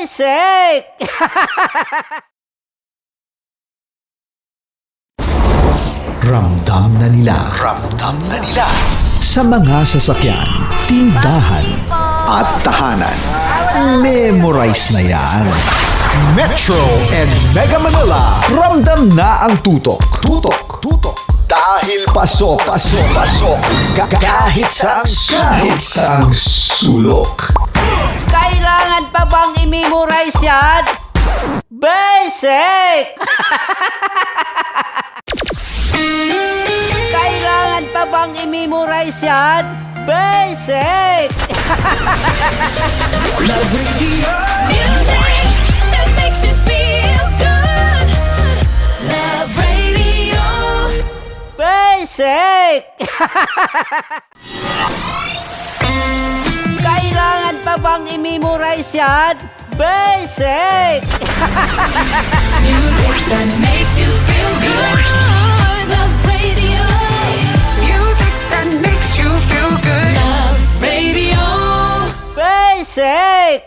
Basic! Ramdam na nila sa mga sasakyan, tindahan at tahanan. Memorize na yan. Metro and Mega Manila, ramdam na ang tutok. Dahil pasok. Kahit saang sulok. Kailangan pa bang i-memorize yan? Basic! Kailangan pa bang i-memorize yan? Basic! Love Radio. Music that makes you feel good. Love Radio. Basic! Kailangan pa bang i-memorize yan? Basic! Music that makes you feel good. Love Radio. Music that makes you feel good. Love Radio. Basic!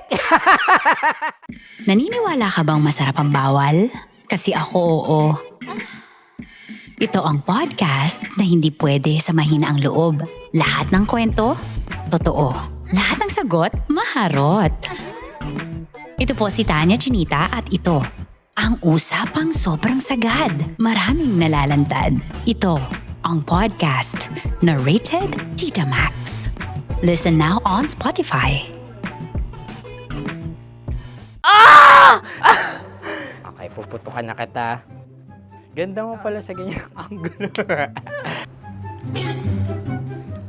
Naniniwala ka bang masarap ang bawal? Kasi ako oo. Ito ang podcast na hindi pwede sa mahina ang loob. Lahat ng kwento, totoo. Lahat ng sagot, maharot. Ito po si Tanya Chinita at ito, ang usapang sobrang sagad. Maraming nalalantad. Ito, ang podcast na Rated Tita Max. Listen now on Spotify. Okay, puputukan na kita. Ganda mo pala sa ganyang angulo.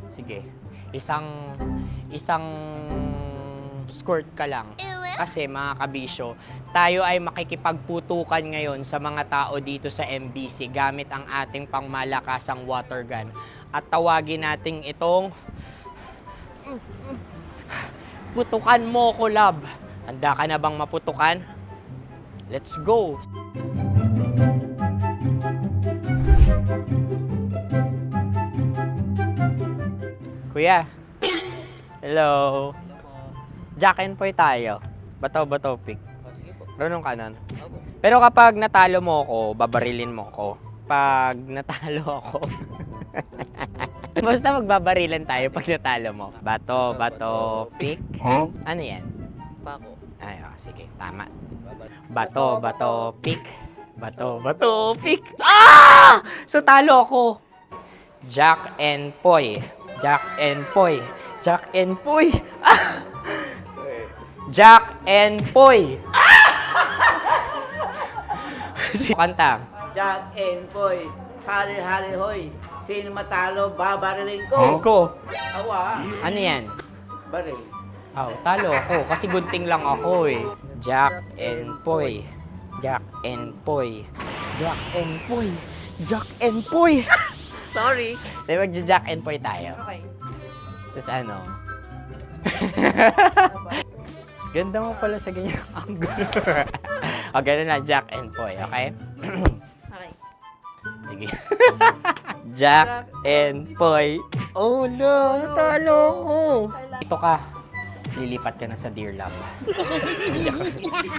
Sige, isang skirt ka lang. Kasi mga kabisyo, tayo ay makikipagputukan ngayon sa mga tao dito sa MBC gamit ang ating pangmalakasang water gun. At tawagin natin itong putukan mo ko, love. Handa ka na bang maputukan? Let's go! Kuya. Hello. Jack and Poy tayo. Bato pick. Sige po. Runong kanan. Opo. Pero kapag natalo mo ako, babarilin mo ako. Pag natalo ako, basta magbabarilan tayo pag natalo mo. Bato, pick. Huh? Ano yan? Pako. Ay, sige, tama. Bato, pick. Bato, pick. Ah! So, talo ako. Jack and Poy. Jack and Poy. Jack and Poy. Ah! Jack and Poy. Kanta. Jack and Poy, hali hoy. Sino matalo, babariling ko. Ko. Awa, Ano yan? baril. Oh, talo ako kasi gunting lang ako eh. Jack and Poy. Jack and Poy. Jack and Poy. Jack and Poy. Sorry. Di ba Jack and Poy tayo? Okay. Tapos ano? Ganda mo pala sa ganyang angulo. O, ganun na, Jack and Poy, okay? Okay. Sige. Jack and Poy. Oh no, natalo ko. Ito ka. Lilipat ka na sa Dear Love.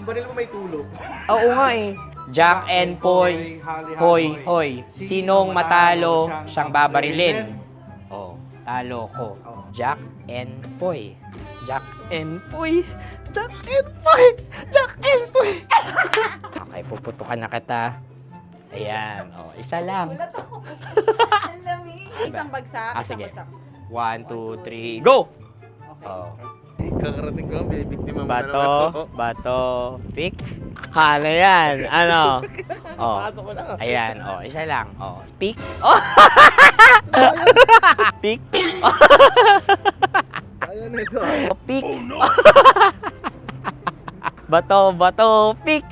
Baril mo may tulo. Oo nga eh. Jack and Poy. Hoy. Sinong matalo, siyang babarilin. Oh, talo ko. Jack and Poy. Jack and Poy. Jack and Poy. Jack and Poy. Okay, puputukan na kita. Ayan. Oh, isa lang. Isang bagsak. Ah, isang sige. bagsak. 1, 2, 3, go! Oh. Kakarating ko, binibiktima mo na naman. Bato, pick. Ano yan? Ano? Oh. Pasok ko lang. Ayan, oh, isa lang. Oh, pick. Oh. Pick. Ayan na ito. Oh, pick. Bato, pick.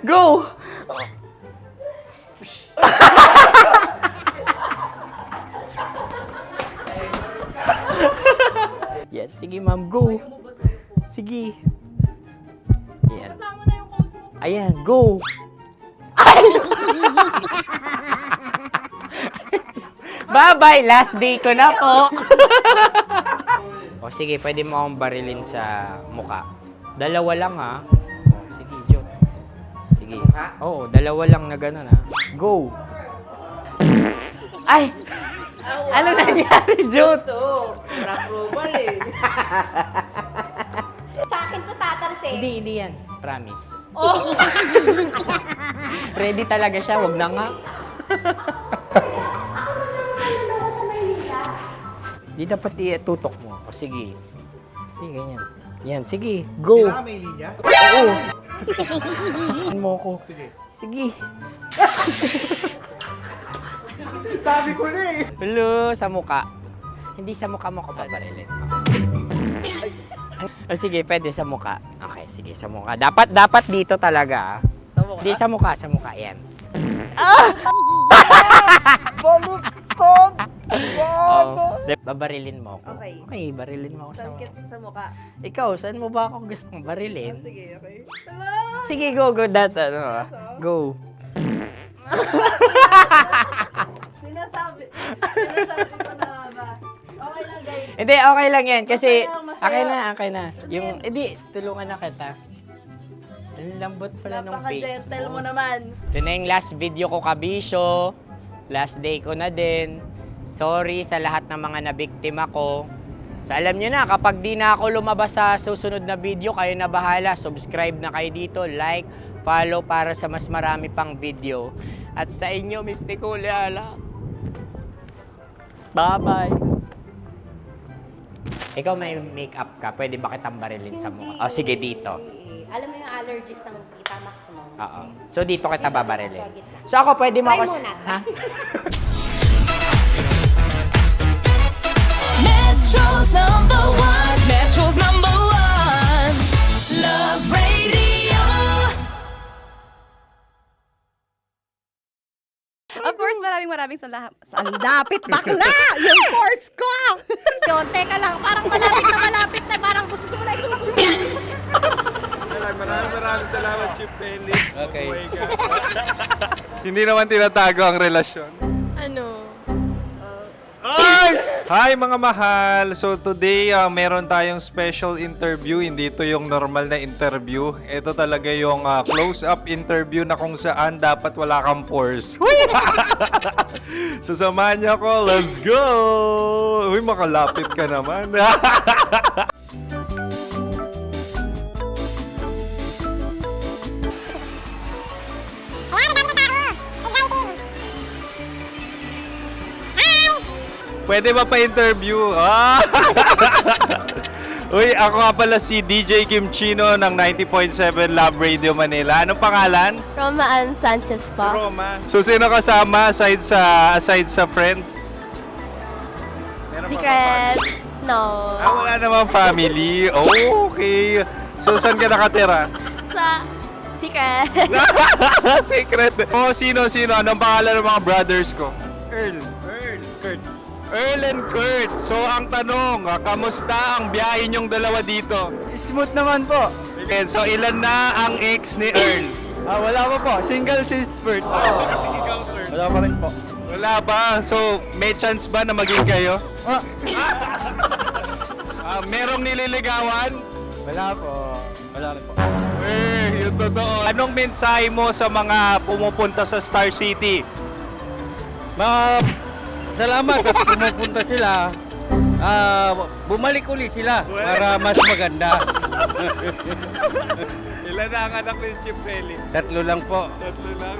Go! Yan, sige ma'am, go. Sige. Yan. Ayan, go. Bye-bye! Last day ko na po! O sige, pwede mo akong barilin sa muka. Dalawa lang ha. O, sige, Jot. Sige. Oo, dalawa lang na gano'n ha. Go! Ay! Ano nangyari, Jot? Ito, approval eh. Sa akin to tatalsik. Hindi yan. Promise. Oh. Ready talaga siya, wag na nga. Di dapat tutok mo. O sige. Sige, ganyan. Yan, sige. Go. Kailangan may linya? Oo. Ano mo ko? Sige. Sabi ko na eh. Hello, sa muka. Hindi sa muka mo ko paparilin. O sige, pwede sa muka. Okay, sige, sa muka. Dapat dito talaga. Sa mukha? Hindi sa muka, yan. Baluktot! Oh, babarilin mo ako. Okay. Okay, barilin mo ako sa Sakit sa mukha. Ikaw, saan mo ba ako gustong barilin? Sige, okay. Sige, go, that, go. Sinasabi ko na ba? Okay lang, guys. Hindi, okay lang yan, kasi, Masaya. okay na. Yung, hindi, tulungan na kita. Ang lambot pala ng face Napaka-gentle mo mo. naman. Ito na yung last video ko, kabisyo. Last day ko na din. Sorry sa lahat ng mga nabiktima ko. So alam nyo na, kapag di na ako lumabas sa susunod na video, kayo na bahala. Subscribe na kayo dito, like, follow para sa mas marami pang video. At sa inyo, Mistiko Leala. Bye-bye. Ikaw may makeup ka, pwede ba kitang barilin sa mukha? Oh, sige, dito. Alam mo yung allergies ng Tita Max mo? Oo. So dito kita babarilin. So ako pwede mo Try ako... muna. Ha? Metro's number one. Metro's number one. Love Radio. Of course, maraming salamat. Ang lapit bakla! Yung force ko! Yun, teka lang, parang malapit na, parang gusto mo na isulat yan. Maraming salamat, Chief Felix. Okay. Buhay ka. Hindi naman tinatago ang relasyon. Ano? Ay! Hi mga mahal! So today, meron tayong special interview. Hindi ito yung normal na interview. Ito talaga yung close-up interview na kung saan dapat wala kang pores. So samahan niyo ako. Let's go! Uy, makalapit ka naman. Pwede ba pa-interview? Ah! Uy, ako nga pala si DJ Kim Chino ng 90.7 Love Radio Manila. Anong pangalan? Roma Ann Sanchez po. Roma. So, sino kasama aside sa friends? Meron ba Secret. No. wala namang family. Oh, okay. So, saan ka nakatira? Sa secret. Secret. Oh, sino? Anong pangalan ng mga brothers ko? Earl, Kurt. Earl and Kurt. So, ang tanong, kamusta ang biyahe niyong dalawa dito? Smooth naman po. And so, ilan na ang ex ni Earl? Wala pa po. Single since birth. Wala pa rin po. Wala ba? So, may chance ba na maging kayo? Merong nililigawan? Wala po. Wala rin po. Yung totoo. Anong mensahe mo sa mga pumupunta sa Star City? Salamat at pumupunta sila. Bumalik uli sila para mas maganda. Ilan na ang anak ni Chief Felix? 3 lang po. 3 lang.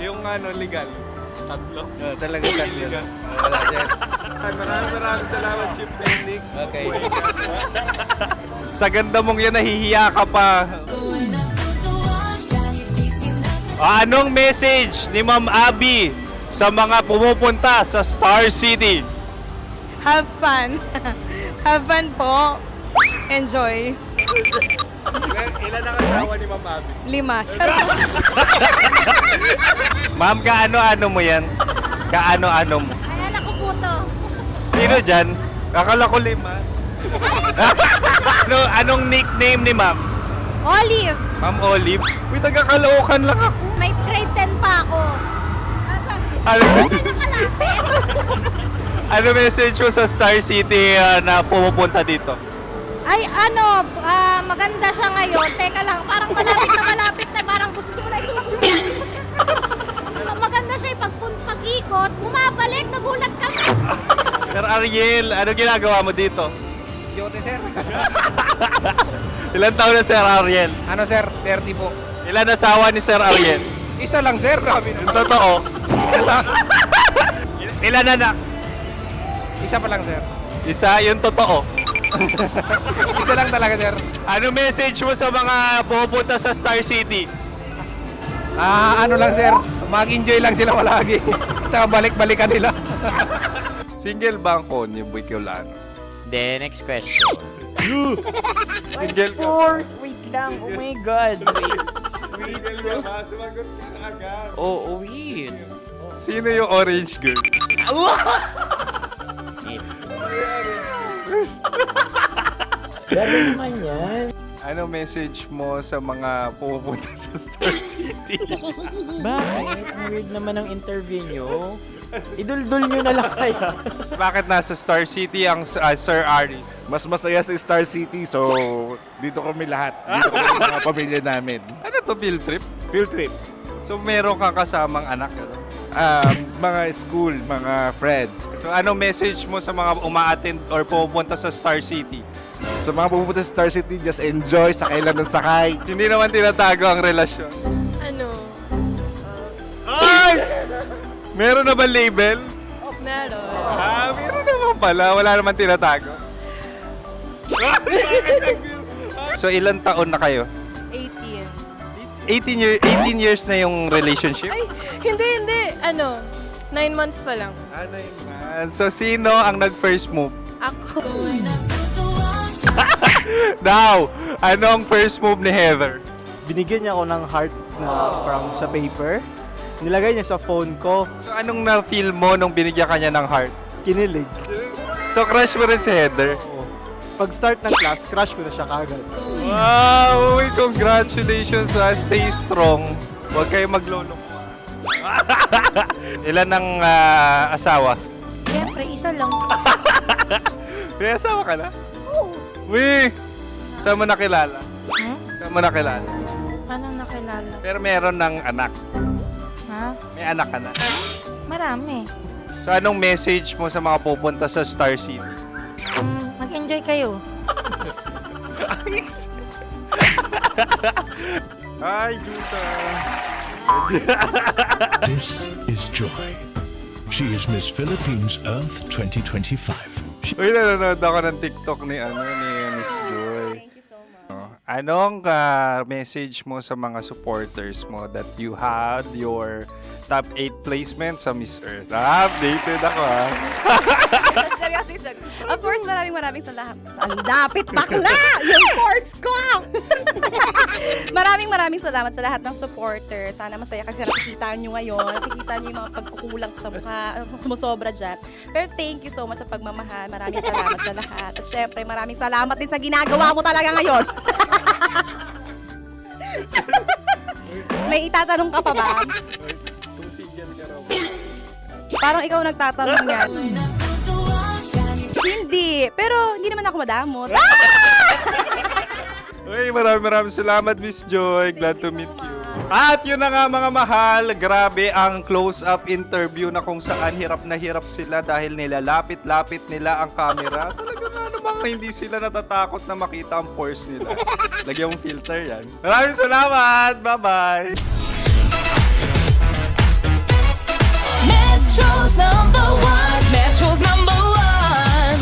Yung legal? 3? Talagang 3 lang. Wala din. Maraming salamat, Chief Felix. Okay. Sa ganda mong yan, nahihiya ka pa. Anong message ni Ma'am Abby sa mga pumupunta sa Star City? Have fun. Have fun po. Enjoy. Ilan ang asawa ni Ma'am Abby? 5. Charot. Ma'am, kaano-ano mo yan? Kaano-ano mo? Ayan ako po to. Sino dyan? Akala ko 5. Anong nickname ni Ma'am? Olive. Ma'am Olive? Uy, taga-Caloocan lang ako. May grade 10 pa ako. Ano message mo sa Star City na pumupunta dito? Ay, maganda siya ngayon. Teka lang, parang malapit na, parang gusto mo na isulat. Maganda siya, pag-ikot, bumabalik, nagulat ka. Sir Ariel, ano ginagawa mo dito? Yote, sir. Ilan taon na Sir Ariel? Ano, sir? 30 po. Ilan asawa ni Sir Ariel? Isa lang, sir. Grabe Yung totoo. Isa lang. Ilan anak? Isa pa lang, sir. Isa, yung totoo. Isa lang talaga, sir. Ano message mo sa mga pupunta sa Star City? Ano lang, sir. Mag-enjoy lang sila palagi. Tsaka balik-balikan nila. Single ba ang Connie Bicolano? Then, next question. Single ka? Wait lang. Oh my God. Wait. Single ka ba? Sumagot ka na agad. Oh, wait. Sino yung orange girl? Grabe naman yan. Ano message mo sa mga pupunta sa Star City? Bakit? Ang weird naman ang interview nyo. Idul-dul nyo na lang kaya. Bakit nasa Star City ang Sir Aris? Mas masaya sa Star City, so dito kami lahat. Dito kami sa mga pamilya namin. Ano to, field trip? Field trip. So meron kang kasamang anak? Ano? Mga school, mga friends. So ano message mo sa mga uma-attend or pupunta sa Star City? Sa mga pupunta sa Star City, just enjoy, sakay lang ng sakay. Hindi naman tinatago ang relasyon. Ano? Ay! Meron na ba label? Meron. Meron naman pala. Wala naman tinatago. So ilan taon na kayo? 18. 18 years na yung relationship? Ay, hindi. 9 months pa lang. Ano yun? So sino ang nag-first move? Ako. Now, ano ang first move ni Heather? Binigyan niya ako ng heart na from sa paper. Nilagay niya sa phone ko. So anong na-feel mo nung binigyan ka niya ng heart? Kinilig. So crush mo rin si Heather? Pag start ng class, crush ko na siya kagad. Wow! Uy, congratulations! Stay strong. Huwag kayo maglolo. Ilan ang asawa? Siyempre, isa lang. May asawa ka na? Oo. Uy! Saan mo nakilala? Saan mo nakilala? Paano nakilala? Pero meron ng anak. Ha? May anak ka na. Marami. So anong message mo sa mga pupunta sa Star City? Mag-enjoy kayo. Hi, Juta! This is Joy. She is Miss Philippines Earth 2025. Uy, nanonood ako ng TikTok ni Miss Joy. Thank you so much. Anong message mo sa mga supporters mo that you had your top 8 placement sa Miss Earth? Updated ako Seryoso. Of course, maraming salamat. Ang dapit bakla! Yung course ko! maraming salamat sa lahat ng supporter. Sana masaya kasi nakikita nyo ngayon. Nakikita nyo yung mga pagkukulang ko sa mukha. Sumusobra dyan. Pero thank you so much sa pagmamahal. Maraming salamat sa lahat. At syempre, maraming salamat din sa ginagawa mo talaga ngayon. May itatanong ka pa ba? Parang ikaw nagtatanong yan. Hindi. Pero hindi naman ako madamot. Uy, maraming salamat, Miss Joy. Glad to meet you. At yun na nga mga mahal, grabe ang close-up interview na kung saan hirap na hirap sila dahil nilalapit-lapit nila ang camera. Talaga nga namang hindi sila natatakot na makita ang pores nila. Lagyan mong filter yan. Maraming salamat! Bye-bye! Metro's number one. Metro's number one.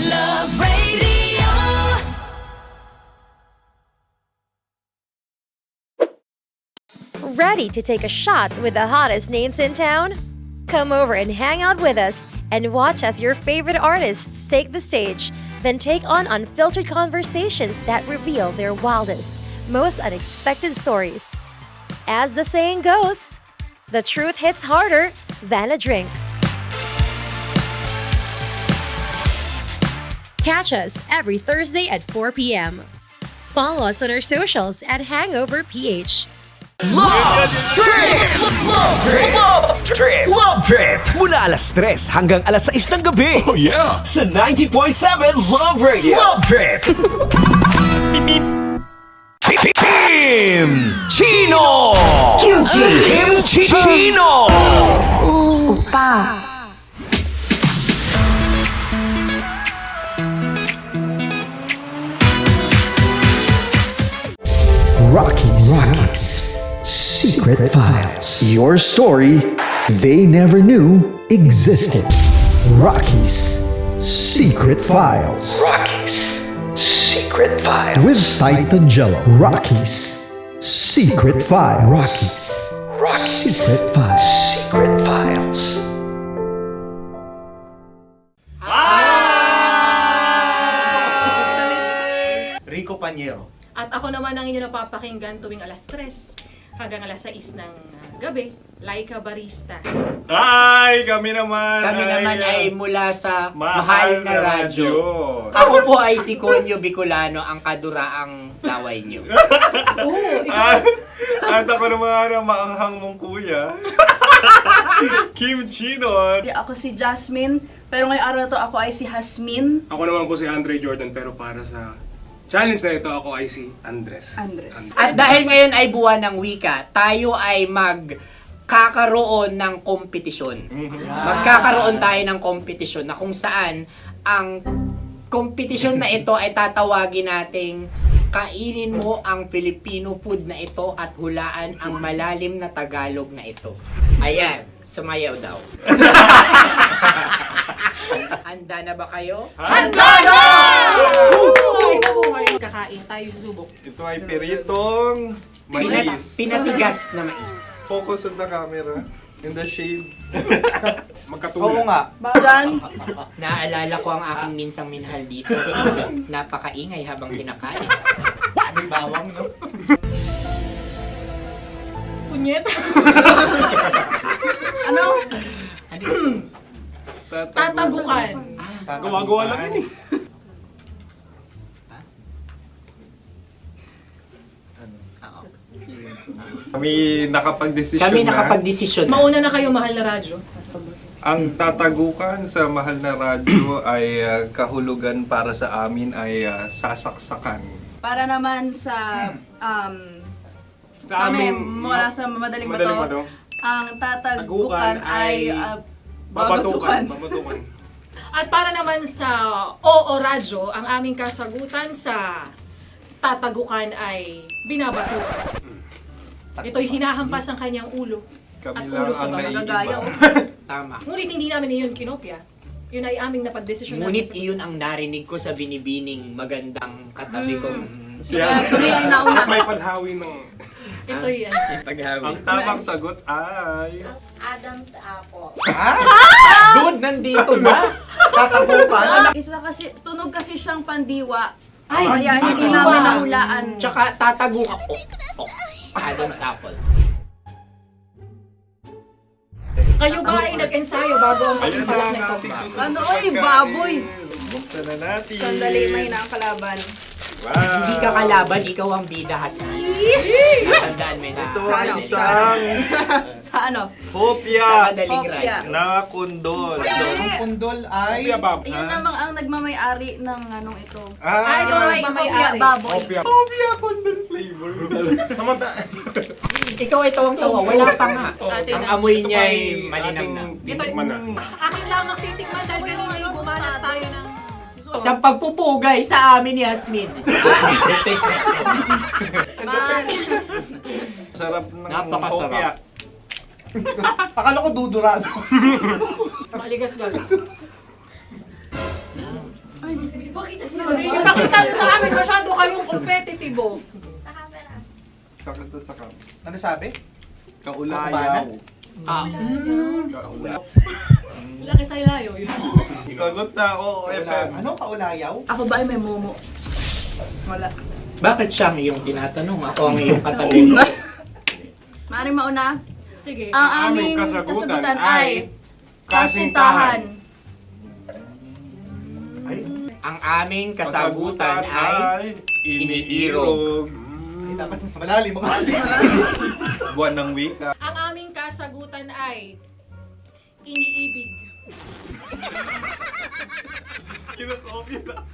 Love Radio. Ready to take a shot with the hottest names in town? Come over and hang out with us and watch as your favorite artists take the stage, then take on unfiltered conversations that reveal their wildest, most unexpected stories. As the saying goes, the truth hits harder than a drink. Catch us every Thursday at 4 p.m. Follow us on our socials at Hangover PH. Love Trip! Love Trip! Love Trip! Mula alas 3 hanggang alas 6 ng gabi. Oh yeah! Sa 90.7 Love Radio. Love Trip! Kim Chino! Kim Chino! Rockies Secret Files. Your story they never knew existed. Rockies Secret Files. Secret Files. With Titan Jello. Rockies Secret Files. Rockies Secret Files. Secret Files. Rico Panyero. At ako naman ang inyo napapakinggan tuwing alas 3 hanggang alas 6 ng gabi, Laika Barista. Ay, kami naman. Kami naman ay mula sa Mahal na Radyo. Ako Ako po ay si Conyo Bicolano, ang kaduraang laway niyo. At ako naman ang maanghang mong kuya. Kim Chino. Ako si Jasmine, pero ngayong araw na to ako ay si Hasmin. Ako naman po si Andre Jordan, pero para sa challenge na ito, ako ay si Andres. At dahil ngayon ay buwan ng wika, tayo ay magkakaroon ng kompetisyon. Magkakaroon tayo ng kompetisyon na kung saan ang kompetisyon na ito ay tatawagin nating kainin mo ang Filipino food na ito at hulaan ang malalim na Tagalog na ito. Ayan, sumayaw daw. Handa na ba kayo? Handa na! Kakain tayo subok. Ito ay piritong mais. Pinatigas na mais. Focus on the camera. In the shade. Oo nga. Diyan, Naaalala ko ang aking minsang minahal dito. Napakaingay habang kinakain. May bawang, no? punyet. Ano? Tatagukan. Gawa-gawa lang yun eh. Kami nakapag-desisyon Kami na. nakapag-desisyon na. Mauna na kayo, mahal na radyo. Ang tatagukan sa Mahal na Radyo ay kahulugan para sa amin ay sasaksakan. Para naman sa Sa amin, mula sa madaling madaling bato, bato. ang tatagukan Tagukan ay ay babatukan. Babatukan. At para naman sa Oo Radyo, ang aming kasagutan sa tatagukan ay binabatukan. Ito'y hinahampas ang kanyang ulo. Kami At lang ulo sa ang mga naiiba. gagayaw. Tama. Ngunit hindi namin iyon kinopya. Yun ay aming napagdesisyon Ngunit iyon ang narinig ko sa binibining magandang katabi kong Kami ay nauna. May paghawi ng... Ito'y Ang tamang sagot ay... Adam's apple. Dude, nandito na! Tatagukan. Isa kasi, tunog kasi siyang pandiwa. Kaya hindi namin nahulaan. Tsaka tatago ka. Adam's apple. Kayo ba ay nag-ensayo bago ang Ayun na pagpapalat ang nito? ating susunod Ano, na oy, pagkain. baboy! Buksan na natin. na ang kalaban. Wow. Hindi ka kalaban, ikaw ang bida, Hasmi. Tandaan mo na. Ito ay isang Sa ano? hopya Madaling ride. na kundol. Pundol ay... Yun namang ang nagmamay-ari ng anong ito. Ah, ito ay mamay-ari. Baboy. hopya kundol flavor. Ikaw ay tawang-tawa, wala pa nga. Ang amoy niya ay malinam na. Titikman na. Akin lamang titikman dahil kayo ngayon bumanat tayo ng... Sa pagpupugay sa amin ni Hasmin. Sarap ng Napakasarap. hopya. Akala ko dudurado. Maligas gaga. Ay, bakit? Yung nakita nyo sa amin, masyado kayong competitive. Sakit to sa kam. Ano sabi? Kaulayaw. Laki sa ilayo yun. Sagot na, oo, FM. Ano? Kaulayaw? Ako ba ay may momo? Wala. Bakit siya ang iyong tinatanong? Ako ang iyong katabi. Maaaring mauna? Sige. Ang Ang aming aming kasagutan kasagutan ay ay kasintahan. Ang aming kasagutan ay iniirog. Dapat sa malalim mga Buwan ng wika. Ang aming kasagutan ay iniibig.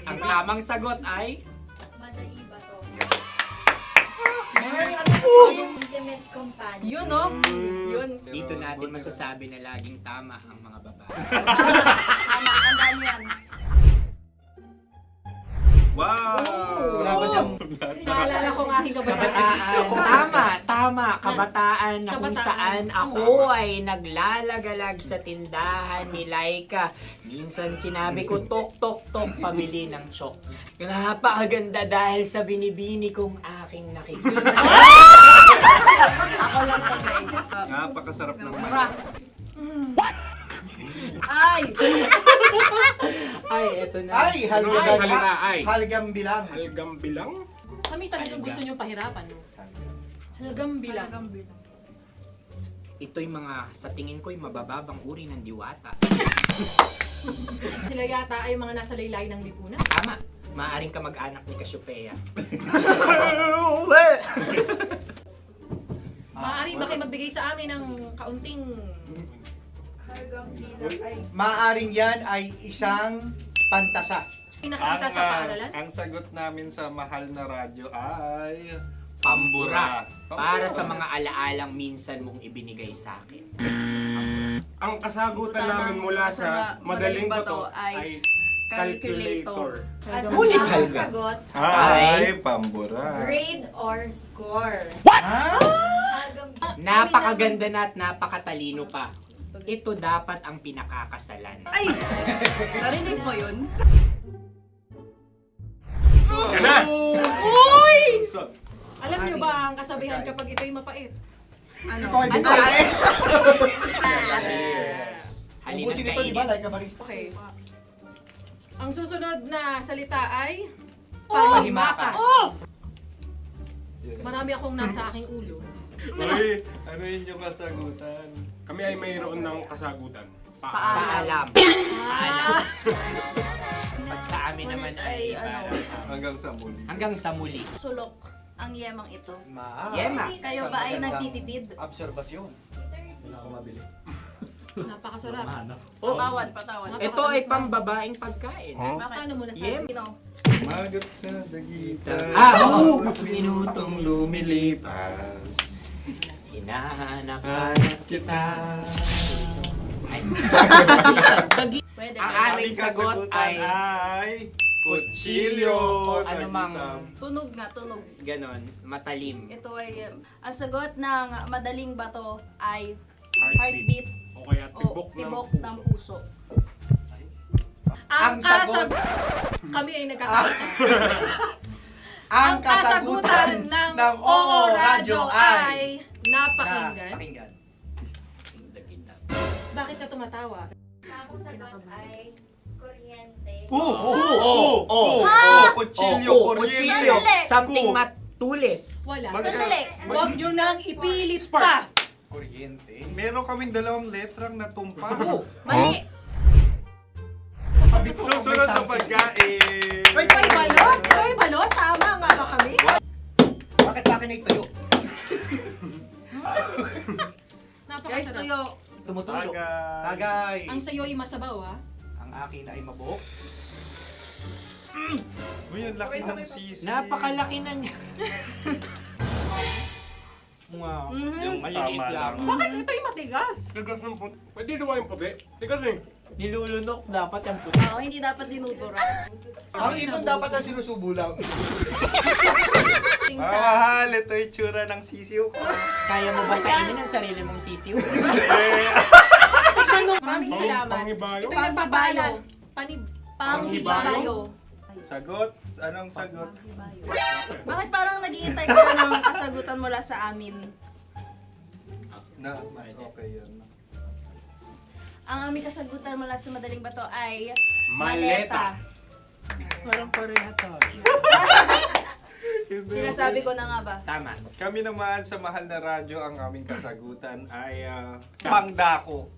Ang tamang sagot ay Madali ba to? Intimate companion. Yun, no? Yun. dito natin masasabi na laging tama ang mga babae. Tama, tandaan nyo yan. Wow! Wala ba dyan? Naalala ko ang aking kabataan. Kabataan. Tama. Kabataan na kung Kabataan. saan ako ay naglalagalag sa tindahan ni Laika. Minsan sinabi ko, tok, tok, tok, pabili ng chok. Napakaganda dahil sa binibini kong aking nakikita. Ako lang to, guys. Napakasarap ng Mura. Ay! Ay, eto na. Ay, halgam. salita, ay. Halgam bilang. Halgam bilang? Kami talagang gusto niyong pahirapan. No? Halgam bilang. Ito'y mga, sa tingin ko'y mabababang uri ng diwata. Sila yata ay mga nasa laylay ng lipunan. Tama. Maaring ka mag-anak ni Cassiopeia. Maaari ba kayo magbigay sa amin ng kaunting... Maaring yan ay isang pantasa. Nakikita sa paaralan? Ang sagot namin sa mahal na radyo ay... Pambura. Para sa mga alaalang minsan mong ibinigay sa akin. Ang kasagutan namin mula sa madaling bato ay calculator. Ulit Ang halga. sagot, Ay, pambura. grade or score? Napakaganda na at napakatalino pa. Ito dapat ang pinakakasalan. Ay! Narinig mo yun? Yan na! Uy! Alam niyo ba ang kasabihan kapag ito'y mapait? Ano? Ito ay bigay. Cheers! Halina't Ubusin ito, di ba? kainin. Like a barista. Okay. Ang susunod na salita ay Panghimakas. Marami akong nasa aking ulo. Uy, ano yun yung kasagutan? Kami ay mayroon ng kasagutan. Paalam. Paalam. Pag sa amin naman ay Hanggang sa muli. hanggang sa muli. Sulok ang yemang ito. Yema. Kayo ba ay nagtitipid? Obserbasyon. Wala akong mabili. Napakasarap. Patawad, patawad. Ito ay pambabaeng pagkain. Bakit? Paano mo nasabi? Yem. Sino? Magat sa dagitan. Oo! Minutong lumilipas. Hinahanap-hanap kita. Ay. Pwede Ang ba? aming sagot ay kutsilyo. o anumang Tunog nga, tunog. ganon, matalim. Ito ay, ang sagot ng madaling bato ay Heartbeat. heartbeat O kaya o tibok tibok ng ng puso. puso. Ang sagot. Kami ay nagkakasa. Ang kasagutan ng Oo Radyo ay napakinggan. napakinggan. Bakit ka tumatawa? Ang sagot ay kuryente. Kutsilyo, Kutsilyo. Sandali. Something matulis. Wala. Sandali. Huwag nyo nang ipilit pa. Kuryente. Meron kaming dalawang letrang natumpa. Mali. Susunod na pagkain. Ay, balot! Ay, balot! Tama nga ba kami? Bakit sa akin ay tuyo? Guys, Napakasarap. tuyo. Tumutulo. Tagay. Tagay. Ang sayo ay masabaw, ha? Ang akin ay mabuhok. Uy, ang laki ng sisi. Napakalaki na niya. Wow. Yung maliliit Tama lang. lang. Bakit ito'y matigas? Tigas ng puti. Pwede naman yung puti. Tigas eh. Nilulunok dapat yung puti. Oo, hindi dapat dinudura. Ang ibon dapat ang sinusubo lang. Mga mahal, ito yung tsura ng sisiw ko. Kaya mo ba kainin ang sarili mong sisiw? Maraming salamat. Panghibayo. Ito'y nagbabayan. Panib. Panghibayo. Sagot? Anong sagot? Bakit parang nag-iintay ka na ng kasagutan mula sa amin? Na, mas okay yun. Ang aming kasagutan mula sa madaling bato ay Maleta. Parang pareha Sinasabi ko na nga ba? Tama. Kami naman sa mahal na radyo, ang aming kasagutan ay pangdako.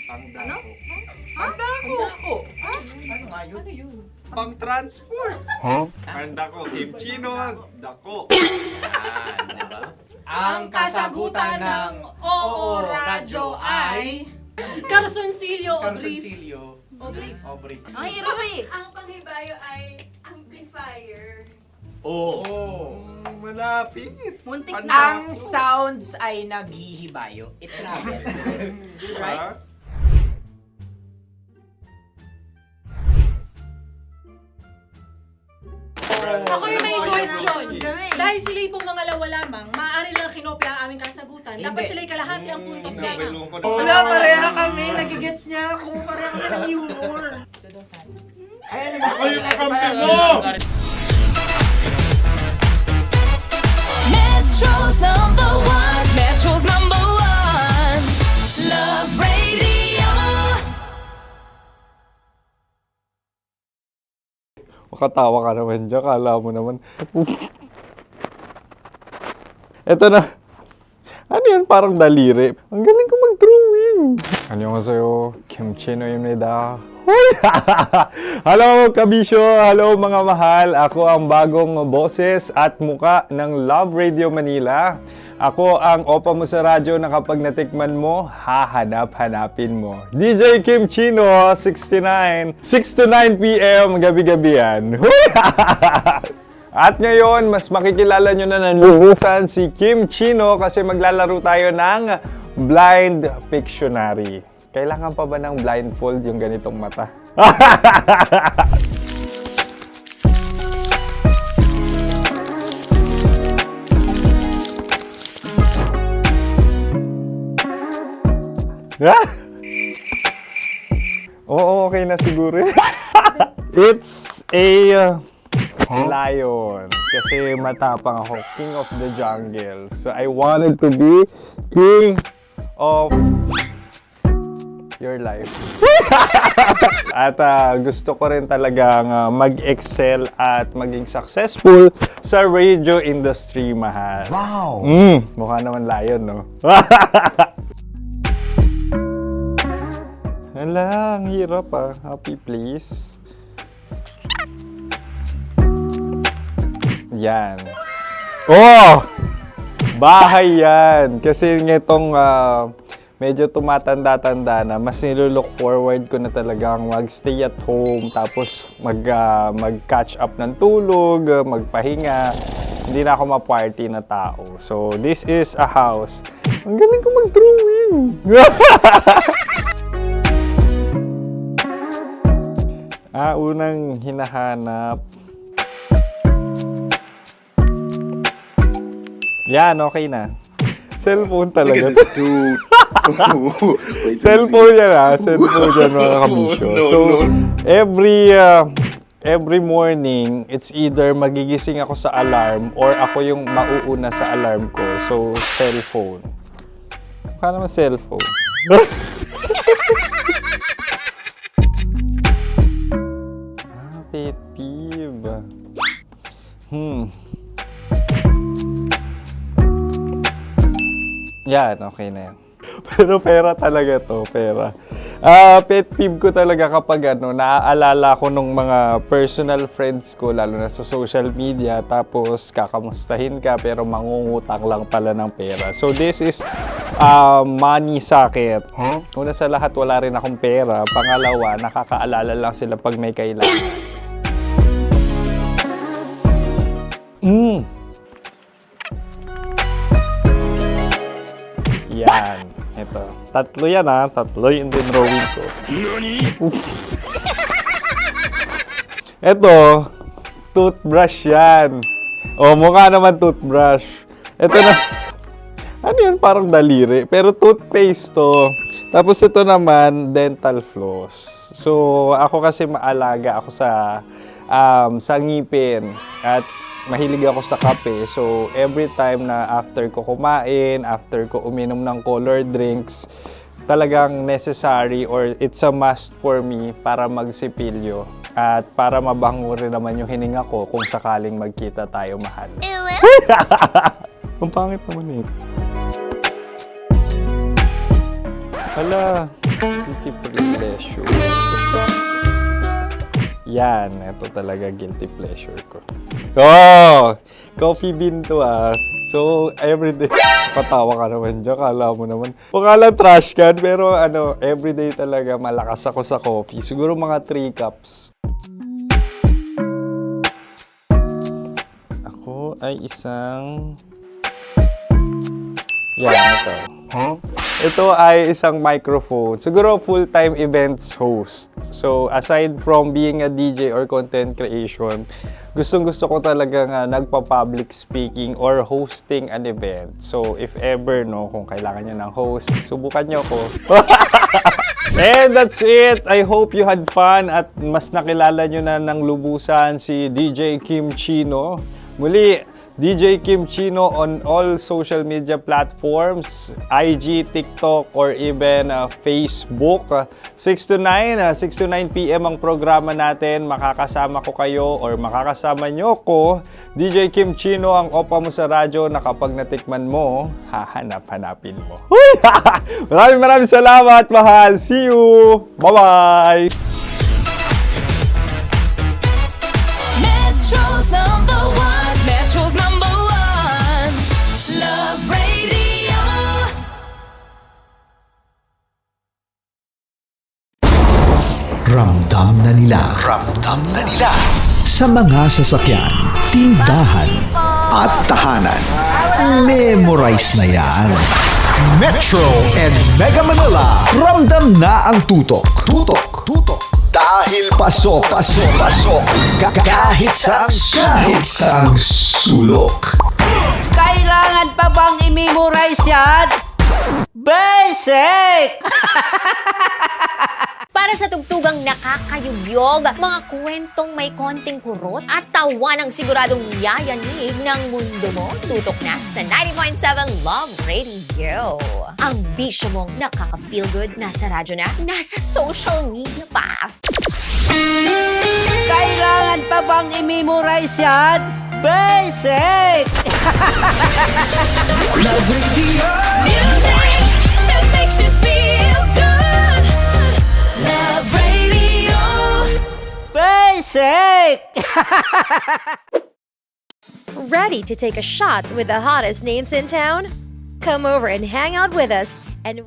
Pangdako. Ano? Pangdako. nga yun. Ano yun? Pang transport. Ang dako, kimchino, dako. Yan, diba? Ang kasagutan ng Oo Radyo ay... Carsoncillo o brief? Carsoncillo. Obrief. Ang hirap eh. Ang panghibayo ay amplifier. Malapit. Muntik Ang na. Ang sounds ay naghihibayo. It travels. Diba? Ako yung may question. Dahil sila'y pong mga lawa lamang, maaari lang kinopya ang aming kasagutan. Dapat sila'y kalahati ang puntos na. Wala, pareha kami. Nagigets niya ako. Pareha kami ng humor. Ako yung kakampi mo! Metro's number one. Metro's number one. Love Radio. Makatawa ka naman dyan. Kala mo naman. Eto na. Ano yan? Parang daliri. Ang galing ko mag-drawing. 안녕하세요. 김치노입니다. Hello, kabisyo! Hello, mga mahal! Ako ang bagong boses at muka ng Love Radio Manila. Ako ang opa mo sa radyo na kapag natikman mo, hahanap-hanapin mo. DJ Kim Chino, 69, 6 to 9 p.m. gabi-gabi yan. At ngayon, mas makikilala nyo na ng lubusan si Kim Chino kasi maglalaro tayo ng Blind Pictionary. Kailangan pa ba ng blindfold yung ganitong mata? Oo, okay na siguro. It's a lion. Kasi matapang ako. King of the jungle. So I wanted to be king of your life. At gusto ko rin talagang mag-excel at maging successful sa radio industry, mahal. Wow! Mukha naman lion, no? Hala, ang hirap Happy, please. Yan. Oh! Bahay yan. Kasi itong medyo tumatanda-tanda na, mas nilook forward ko na talagang mag-stay at home, tapos mag-catch up ng tulog, magpahinga. Hindi na ako ma-party na tao. So, this is a house. Ang galing ko mag-drawing! Unang hinahanap. Yan, okay na. Cellphone talaga. Look at this dude. Wait till you Cellphone yan Cellphone yan, mga kabisyo. So, every morning, it's either magigising ako sa alarm or ako yung mauuna sa alarm ko. So, cellphone. Mukha naman cellphone. Pet peeve. Yan, okay na yan. Pero pera talaga to, pera. Pet peeve ko talaga kapag naaalala ko nung mga personal friends ko, lalo na sa social media, tapos kakamustahin ka pero mangungutang lang pala ng pera. So this is money sakit. Una sa lahat, wala rin akong pera. Pangalawa, nakakaalala lang sila pag may kailangan. Yan. Ito. Tatlo yan Tatlo yung dinrawing ko. Ito. Toothbrush yan. Mukha naman toothbrush. Ito na. Ano yan? Parang daliri. Pero toothpaste to. Tapos ito naman, dental floss. So, ako kasi maalaga ako sa ngipin. At mahilig ako sa kape. So, every time na after ko kumain, after ko uminom ng colored drinks, talagang necessary or it's a must for me para magsipilyo. At para mabango rin naman yung hininga ko kung sakaling magkita tayo, mahal. Ang pangit naman ito. Hala, guilty pleasure. Yan, ito talaga guilty pleasure ko. Oh! Coffee bean to So, everyday. Patawa ka naman dyan, kala mo naman. Pakala trash can, pero everyday talaga malakas ako sa coffee. Siguro mga 3 cups. Ako ay isang... Yan, ito. Ito ay isang microphone. Siguro full-time events host. So, aside from being a DJ or content creation, gustong-gusto ko talaga nga nagpa-public speaking or hosting an event. So, if ever, kung kailangan nyo ng host, subukan nyo ko. And that's it. I hope you had fun at mas nakilala nyo na ng lubusan si DJ Kim Chino. Muli, DJ Kim Chino on all social media platforms, IG, TikTok, or even Facebook. 6 to 9 p.m. ang programa natin. Makakasama ko kayo or makakasama nyo ko. DJ Kim Chino, ang opa mo sa radyo na kapag natikman mo, hahanap-hanapin mo. Maraming salamat, mahal. See you! Bye-bye! Metro's number one. Metro's number one. Love Radio. Ramdam na nila sa mga sasakyan, tindahan at tahanan. Memorize na yan. Metro and Mega Manila, ramdam na ang tutok. Dahil pasok. Kahit saang sulok. Kailangan pa bang i-memorize yan? Basic! Para sa tugtugang nakakayugyog, mga kwentong may konting kurot at tawa ng siguradong yayanig ng mundo mo, tutok na sa 90.7 Love Radio. Ang bisyo mong nakaka-feel good, nasa radyo na, nasa social media pa. Kailangan pa bang i-memorize yan? Basic! Love Radio. Music that makes you feel good. Love Radio. Basic! Ready to take a shot with the hottest names in town? Come over and hang out with us and...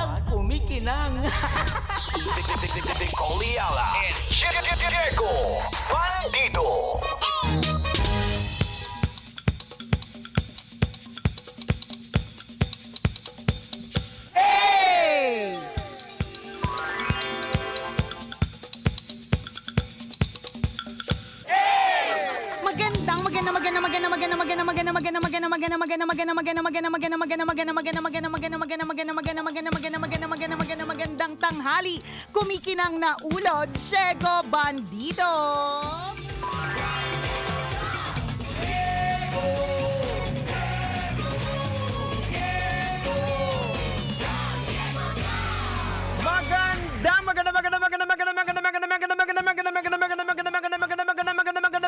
ng kumikinang. Nicole Ayala and Diego Bandido. Magandang tanghali. Kumikinang na ulo, Diego Bandido.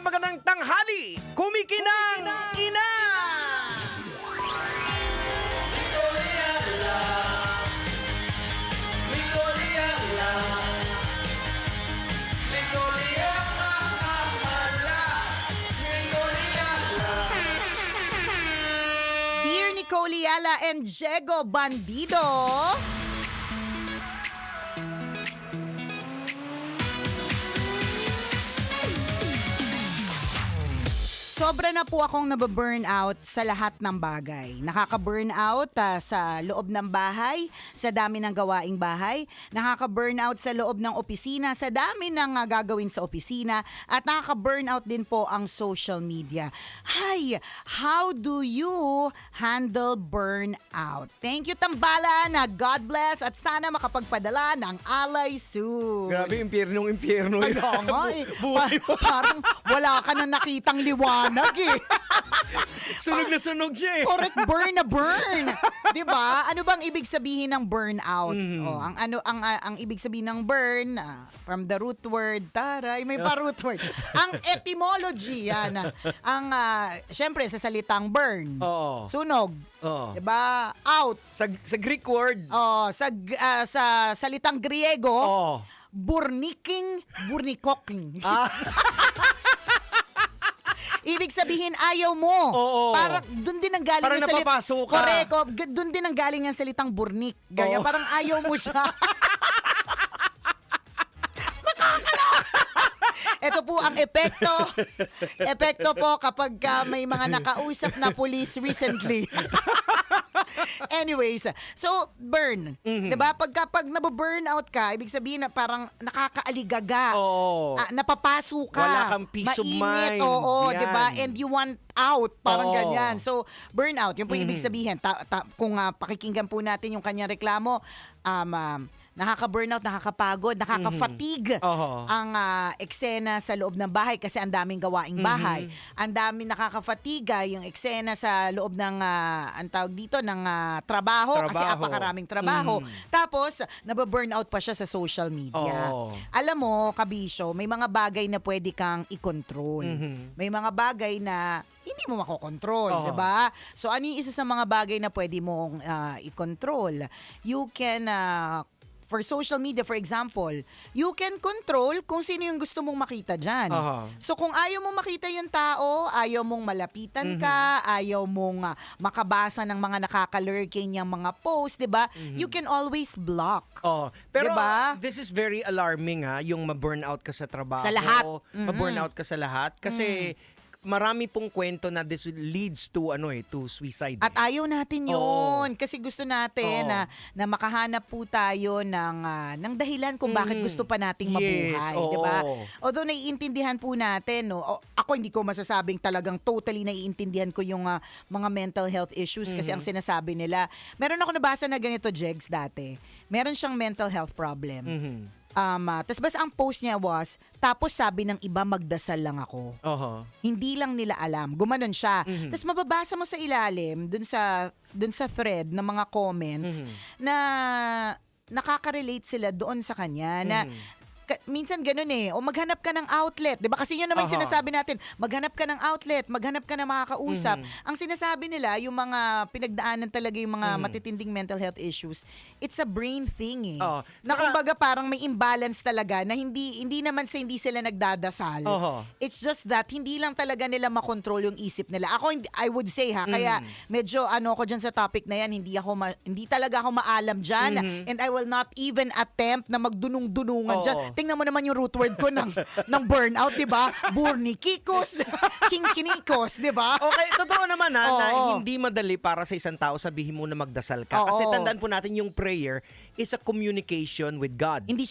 Magandang tanghali. Kumikinang ina. Dear Nicole Ayala and Diego Bandido. Sobra na po akong nababurnout sa lahat ng bagay. Nakaka-burnout sa loob ng bahay, sa dami ng gawaing bahay. Nakaka-burnout sa loob ng opisina, sa dami ng gagawin sa opisina. At nakaka-burnout din po ang social media. Hi! How do you handle burnout? Thank you, Tambalan. God bless at sana makapagpadala ng alay soon. Grabe, impyernong-impyerno yun. Kaya nga eh. Parang wala ka na nakitang liwanag eh. Sunog na sunog siya eh. Correct, burn na burn. 'Di ba? Ano bang ibig sabihin ng burnout? Oh, ang ibig sabihin ng burn from the root word, taray, may pa root word. Ang etymology yan. Ang syempre sa salitang burn. Oo. Sunog. Oo. 'Di ba? Out. Sa Greek word. Oh, sa salitang Griego, burnikoking. Ibig sabihin ayaw mo. Oo. Parang doon din ang galing Parang yung napapasok ka. Correct. Doon din ang galing ang salitang burnik. Ganyan, parang ayaw mo siya. Ito po ang epekto. Epekto po kapag may mga nakausap na police recently. Anyways, so burn. 'Di ba? Pag nababurnout ka, ibig sabihin na parang nakakaaligaga. Oo. Napapaso ka. Wala kang peace of mind. Oo, Yan. 'di ba? And you want out, parang Oo. ganyan. So, burnout, yun po ibig sabihin. Kung pakikinggan po natin yung kanyang reklamo, nakaka-burnout, nakakapagod, nakaka-fatigue ang eksena sa loob ng bahay kasi ang daming gawaing bahay. Ang daming nakaka-fatiga yung eksena sa loob ng ang tawag dito ng trabaho kasi apakaraming trabaho. Tapos nababurnout pa siya sa social media. Alam mo, kabisyo, may mga bagay na pwede kang i-control. May mga bagay na hindi mo makokontrol, 'di ba? So ano yung isa sa mga bagay na pwede mong i-control? You can for social media, for example, you can control kung sino yung gusto mong makita dyan. So kung ayaw mong makita yung tao, ayaw mong malapitan ka, ayaw mong makabasa ng mga nakakalurking yung mga post, di ba? You can always block. Pero diba? this is very alarming yung ma-burnout ka sa trabaho. Sa lahat. Ma-burnout ka sa lahat kasi marami pong kwento na this leads to to suicide. At ayaw natin yun. Kasi gusto natin na makahanap po tayo ng dahilan kung bakit gusto pa nating mabuhay. Yes, Di ba? Although naiintindihan po natin, ako hindi ko masasabing talagang totally naiintindihan ko yung mga mental health issues kasi ang sinasabi nila. Meron ako nabasa na ganito, Jegs, dati. Meron siyang mental health problem. Tapos basta ang post niya was, tapos sabi ng iba, magdasal lang ako. Hindi lang nila alam. Gumanon siya. Tapos mababasa mo sa ilalim, dun sa thread ng mga comments, na nakaka-relate sila doon sa kanya, na minsan ganun o maghanap ka ng outlet. Diba? Kasi yun naman sinasabi natin, maghanap ka ng outlet, maghanap ka ng makakausap. Ang sinasabi nila, yung mga pinagdaanan talaga yung mga matitinding mental health issues, it's a brain thing na kumbaga parang may imbalance talaga na hindi naman sa hindi sila nagdadasal. It's just that hindi lang talaga nila makontrol yung isip nila. Ako, I would say kaya medyo ako dyan sa topic na yan, hindi talaga ako maalam dyan, and I will not even attempt na magdunong-dunungan dyan. Tingnan mo naman yung root word ko ng burnout, di ba? Burnikikos, kinkinikos, di ba? Okay, totoo naman na hindi madali para sa isang tao sabihin mo na magdasal ka. Kasi tandaan po natin yung prayer is a communication with God. Hindi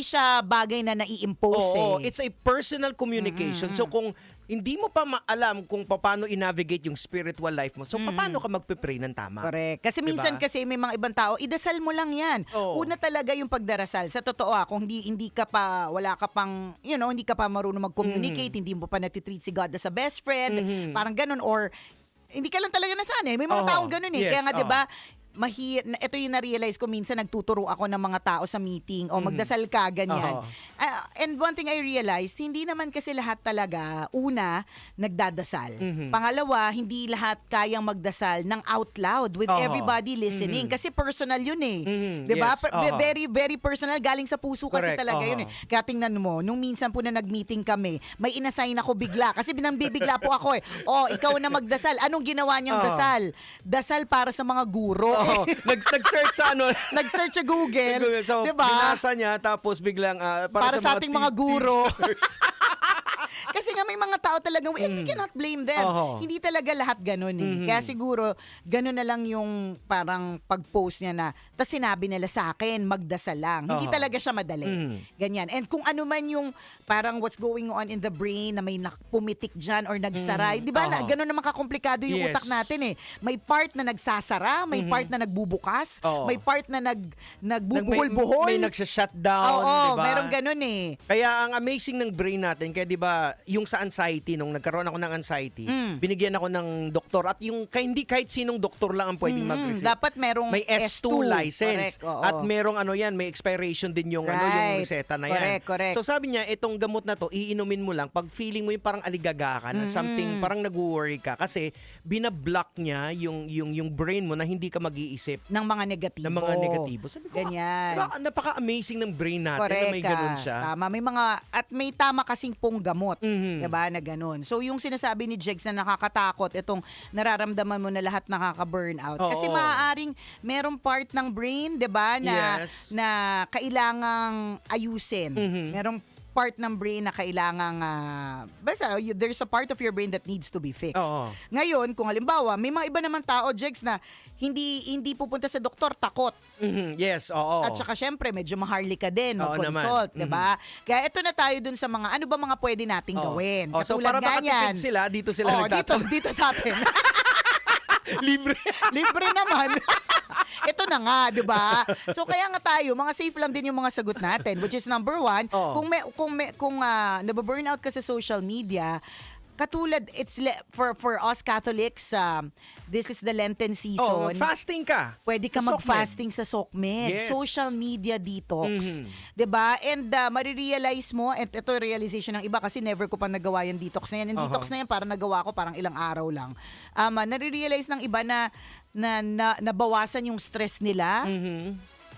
siya bagay na nai-impose. It's a personal communication. So kung hindi mo pa alam kung paano i-navigate yung spiritual life mo, so paano ka magpe-pray ng tama? Correct. Kasi minsan kasi may mga ibang tao, idasal mo lang yan. Una talaga yung pagdarasal. Sa totoo kung hindi ka pa, wala ka pang, hindi ka pa marunong mag-communicate, hindi mo pa natitreat si God as a best friend, parang ganun, or hindi ka lang talaga nasanay. May mga taong ganun Kaya nga, di ba, ito yung na-realize ko, minsan nagtuturo ako ng mga tao sa meeting o magdasal ka, ganyan. And one thing I realized, hindi naman kasi lahat talaga, una, nagdadasal. Pangalawa, hindi lahat kayang magdasal ng out loud with everybody listening. Kasi personal yun diba? Very, very personal. Galing sa puso kasi talaga yun Kaya tingnan mo, nung minsan po na nag-meeting kami, may inassign ako bigla. Kasi binambibigla po ako ikaw na magdasal. Anong ginawa niyang dasal? Dasal para sa mga guro. Nag-search sa Nag-search sa Google. So, diba? binasa niya, tapos biglang para sa ating mga guro. Kasi nga may mga tao talagang, we cannot blame them. Hindi talaga lahat ganun Kaya siguro, ganun na lang yung parang pag-post niya na, tas sinabi nila sa akin, magdasal lang. Hindi talaga siya madali. Ganyan. And kung ano man yung parang what's going on in the brain, na may pumitik dyan or nagsaray, di ba? Ganun naman kakomplikado yung utak natin May part na nagsasara, may part na nagbubukas, may part na nagbubuhol-buhol. May nagsha-shutdown, diba? Merong ganun Kaya ang amazing ng brain natin, kaya di ba, yung sa anxiety, nung nagkaroon ako ng anxiety, binigyan ako ng doktor. At yung hindi kahit sinong doktor lang ang pwedeng mag-receive. Dapat may S2 license. Correct, at merong may expiration din yung yung reseta na yan. Correct. So sabi niya, itong gamot na to, iinumin mo lang pag feeling mo yung parang aligaga ka na, something, parang nag-worry ka. Kasi binablock niya yung brain mo na hindi ka mag-iisip ng mga negatibo. Sabi ko, ganyan. Napaka-amazing ng brain natin Correct, na may ganun siya. Tama. May tama kasing pong gamot. Diba, na ganun. So, yung sinasabi ni Jegs na nakakatakot, itong nararamdaman mo na lahat nakaka-burnout. Kasi maaaring merong part ng brain, diba, na kailangang ayusin. Merong part ng brain na kailangang basta there's a part of your brain that needs to be fixed. Ngayon, kung halimbawa, may mga iba naman tao, Jegs, na hindi pupunta sa doktor, takot. Yes, At saka syempre, medyo maharlika din, mag-consult, diba? Kaya ito na tayo dun sa mga, ano ba mga pwede nating gawin? So para makatipid sila, dito sila nagtatanong. Dito sa atin. Libre. Libre naman. Ito na nga, 'di ba? So kaya nga tayo, mga safe lang din yung mga sagot natin, which is number 1, kung nababurnout ka sa social media, katulad, for us Catholics, this is the Lenten season. Fasting ka. Pwede ka mag-fasting sa Sokmed. Yes. Social media detox. 'Di ba? And marirealize mo, at ito realization ng iba kasi never ko pa nagawa yung detox na yan. Yung detox na yan, parang nagawa ko parang ilang araw lang. Nare-realize ng iba na nabawasan yung stress nila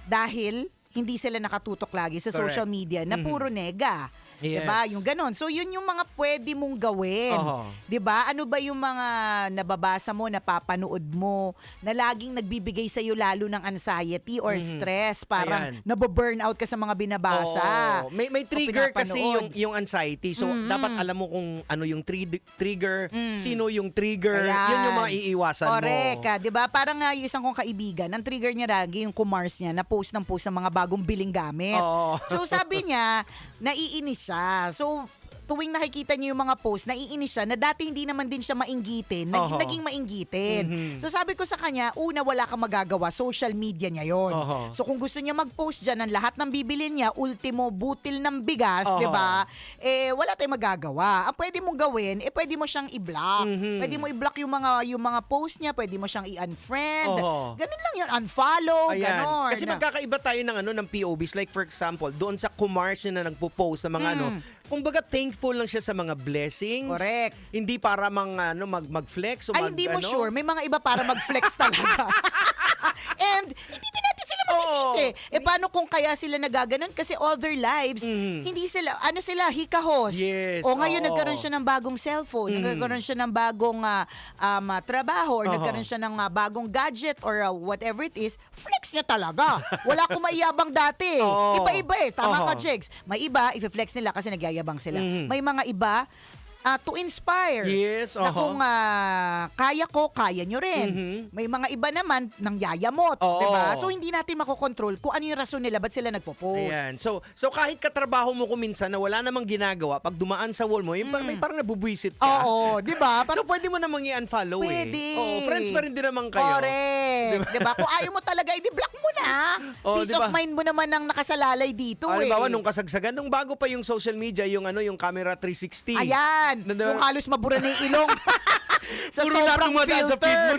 dahil hindi sila nakatutok lagi sa social media na puro nega. Yes. Diba? Yung ganon. So, yun yung mga pwede mong gawin. Diba? Ano ba yung mga nababasa mo, napapanood mo, na laging nagbibigay sa'yo lalo ng anxiety or stress? Parang nababurnout ka sa mga binabasa. May trigger kasi yung anxiety. So, dapat alam mo kung ano yung trigger, sino yung trigger. Ayan. Yun yung mga iiwasan Correct. mo. Diba? Parang yung isang kong kaibigan, ang trigger niya lagi yung kumars niya na post ng mga bagong biling gamit. So, sabi niya, naiinis siya. So, tuwing nakikita niya yung mga post, naiinis siya na dati hindi naman din siya mainggitin, naging mainggitin. So sabi ko sa kanya, una, wala kang magagawa, social media niya yon. So kung gusto niya mag-post dyan ng lahat ng bibilin niya, ultimo butil ng bigas, di ba? Wala tayong magagawa. Ang pwede mong gawin, pwede mo siyang i-block. Pwede mo i-block yung mga post niya, pwede mo siyang i-unfriend. Ganun lang yun, unfollow, ganon. Kasi magkakaiba tayo ng POVs. Like for example, doon sa Kumars na nagpo-post sa mga kumbaga thankful lang siya sa mga blessings. Correct. Hindi para mag-flex o hindi mo sure. May mga iba para mag-flex talaga. And hindi din natin sila masisisi. Paano kung kaya sila nagaganon? Kasi all their lives, hindi sila, hikahos. Yes. Ngayon nagkaroon siya ng bagong cellphone, nagkaroon siya ng bagong trabaho, or nagkaroon siya ng bagong gadget or whatever it is, flex niya talaga. Wala akong maiyabang dati. Iba-iba Tama ka, Jigs. May iba, i-flex nila kasi nagyayabang sila. May mga iba, to inspire. Yes, na kung kaya ko, kaya nyo rin. May mga iba naman nang yayamot, diba? So hindi natin makokontrol kung ano yung rason nila, ba't sila nagpo-post. Ayan. So kahit katrabaho mo kung minsan na wala namang ginagawa, pag dumaan sa wall mo, may parang nabubwisit ka. Oo, diba? So pwede mo namang i-unfollow Pwede. Friends pa rin din naman kayo. Correct. Diba? Kung ayaw mo talaga, i-block mo na. Peace of mind mo naman ang nakasalalay dito. Halimbawa, nung kasagsagan, nung bago pa yung social media, yung camera 360. Ayan. Yung halos mabura na yung ilong. Sa Puro sobrang filter. Sa feed mo.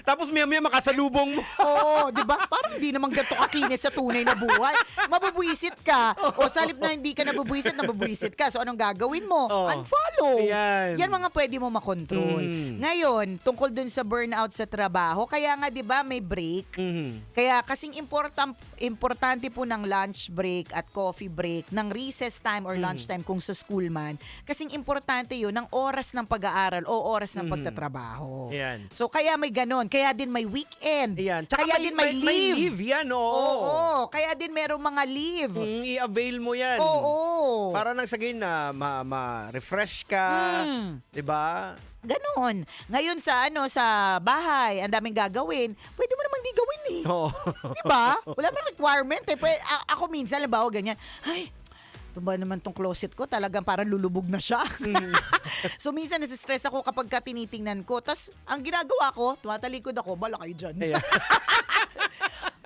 Tapos maya-maya makasalubong mo. Oo, di ba? Parang hindi naman ganito kakinis sa tunay na buhay. Mabubwisit ka. O sa halip na hindi ka nabubwisit ka. So anong gagawin mo? Unfollow. Yan mga pwede mo makontrol. Ngayon, tungkol dun sa burnout sa trabaho, kaya nga di ba may break? Kaya kasing importante po ng lunch break at coffee break, ng recess time or lunch time kung sa school man, kasing importante yun ng oras ng pag-aaral o oras ng pagtatrabaho. So kaya may ganon. Kaya din may weekend. Tsaka kaya din may leave. May leave yan, Oo. Kaya din merong mga leave. I-avail mo yan. Oo. Para nang sagin na ma-refresh ka. Diba? Ganon. Ngayon sa bahay, ang daming gagawin, pwede mo naman di gawin eh. Diba? Wala pa requirement eh. Ako minsan, halimbawa ganyan, ay, ito ba naman tong closet ko? Talagang parang lulubog na siya. So minsan nasistress ako kapag tinitingnan ko. Tapos ang ginagawa ko, tumatalikod ako, bala kayo dyan.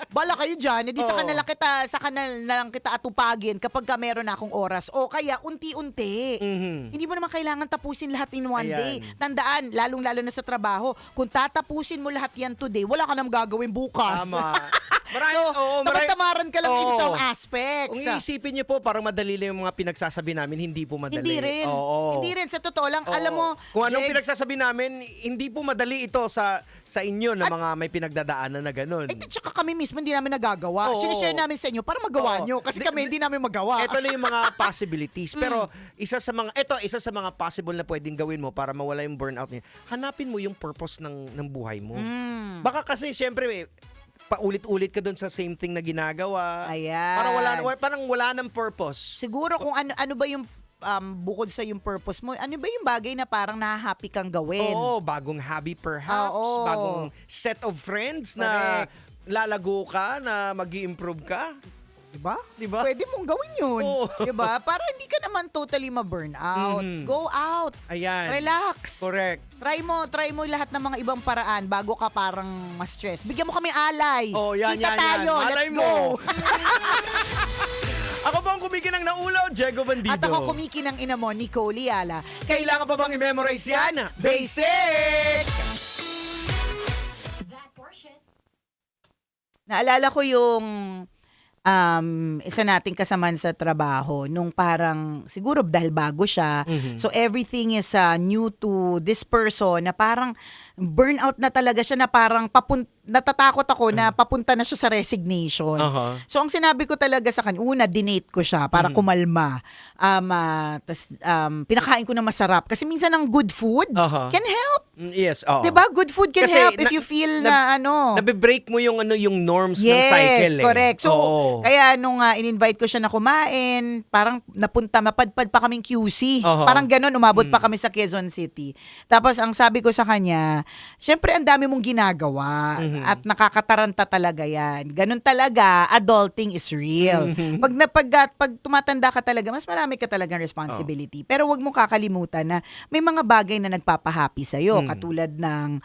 Bala kayo dyan. Hindi saka na lang kita atupagin kapag meron na akong oras. O kaya unti-unti. Hindi mo naman kailangan tapusin lahat in one day. Tandaan, lalong-lalo na sa trabaho, kung tatapusin mo lahat yan today, wala ka nang gagawin bukas. Tama. Tamaran ka lang in some aspects. Kung iisipin niyo po, parang madali lang yung mga pinagsasabi namin, hindi po madali. Hindi rin. Hindi rin. Sa totoo lang, alam mo, kung anong Jegs, pinagsasabi namin, hindi po madali ito sa inyo na mga may pinagdadaanan na ganun. Tsaka kami mismo hindi namin nagagawa. Sinishare namin sa inyo para magawa nyo. Kasi kami hindi namin magawa. Ito lang yung mga possibilities. Pero isa sa mga possible na pwedeng gawin mo para mawala yung burnout niya. Hanapin mo yung purpose ng buhay mo. Baka kasi syempre paulit-ulit ka doon sa same thing na ginagawa. Ayan. Parang wala ng purpose. Siguro kung ano ba yung bukod sa yung purpose mo, ano ba yung bagay na parang nahahappy kang gawin? Oo, bagong hobby perhaps. Bagong set of friends na lalago ka, na mag-i-improve ka. Diba? Pwede mong gawin yun. Diba? Para hindi ka naman totally ma-burnout. Go out. Ayan. Relax. Correct. Try mo lahat ng mga ibang paraan bago ka parang ma-stress. Bigyan mo kami alay. Yan. Tayo. Alay Let's mo. go. Ako po ang kumikinang naulaw, Diego Bandido. At ako kumikinang ina mo, Nicole Liala. Kailangan pa bang i-memorize yan? Basic! Naalala ko yung isa nating kasamaan sa trabaho nung parang siguro dahil bago siya, so everything is new to this person na parang burnout na talaga siya, na parang natatakot ako na papunta na siya sa resignation. So ang sinabi ko talaga sa kanya, una dinate ko siya para kumalma. Tas pinakain ko na masarap kasi minsan ang good food can help. Yes, oo. 'Di ba? Good food can Kasi help if you feel na ano. Nabe-break mo yung yung norms ng Yes, cycle. correct. So, Oo. kaya nung in-invite ko siya na kumain, parang mapadpad pa kaming QC. Oo. Parang ganun, umabot pa kami sa Quezon City. Tapos, ang sabi ko sa kanya, syempre, ang dami mong ginagawa at nakakataranta talaga yan. Ganun talaga, adulting is real. Pag tumatanda ka talaga, mas marami ka talagang responsibility. Pero wag mo kakalimutan na may mga bagay na nagpapahappy sa'yo, katulad ng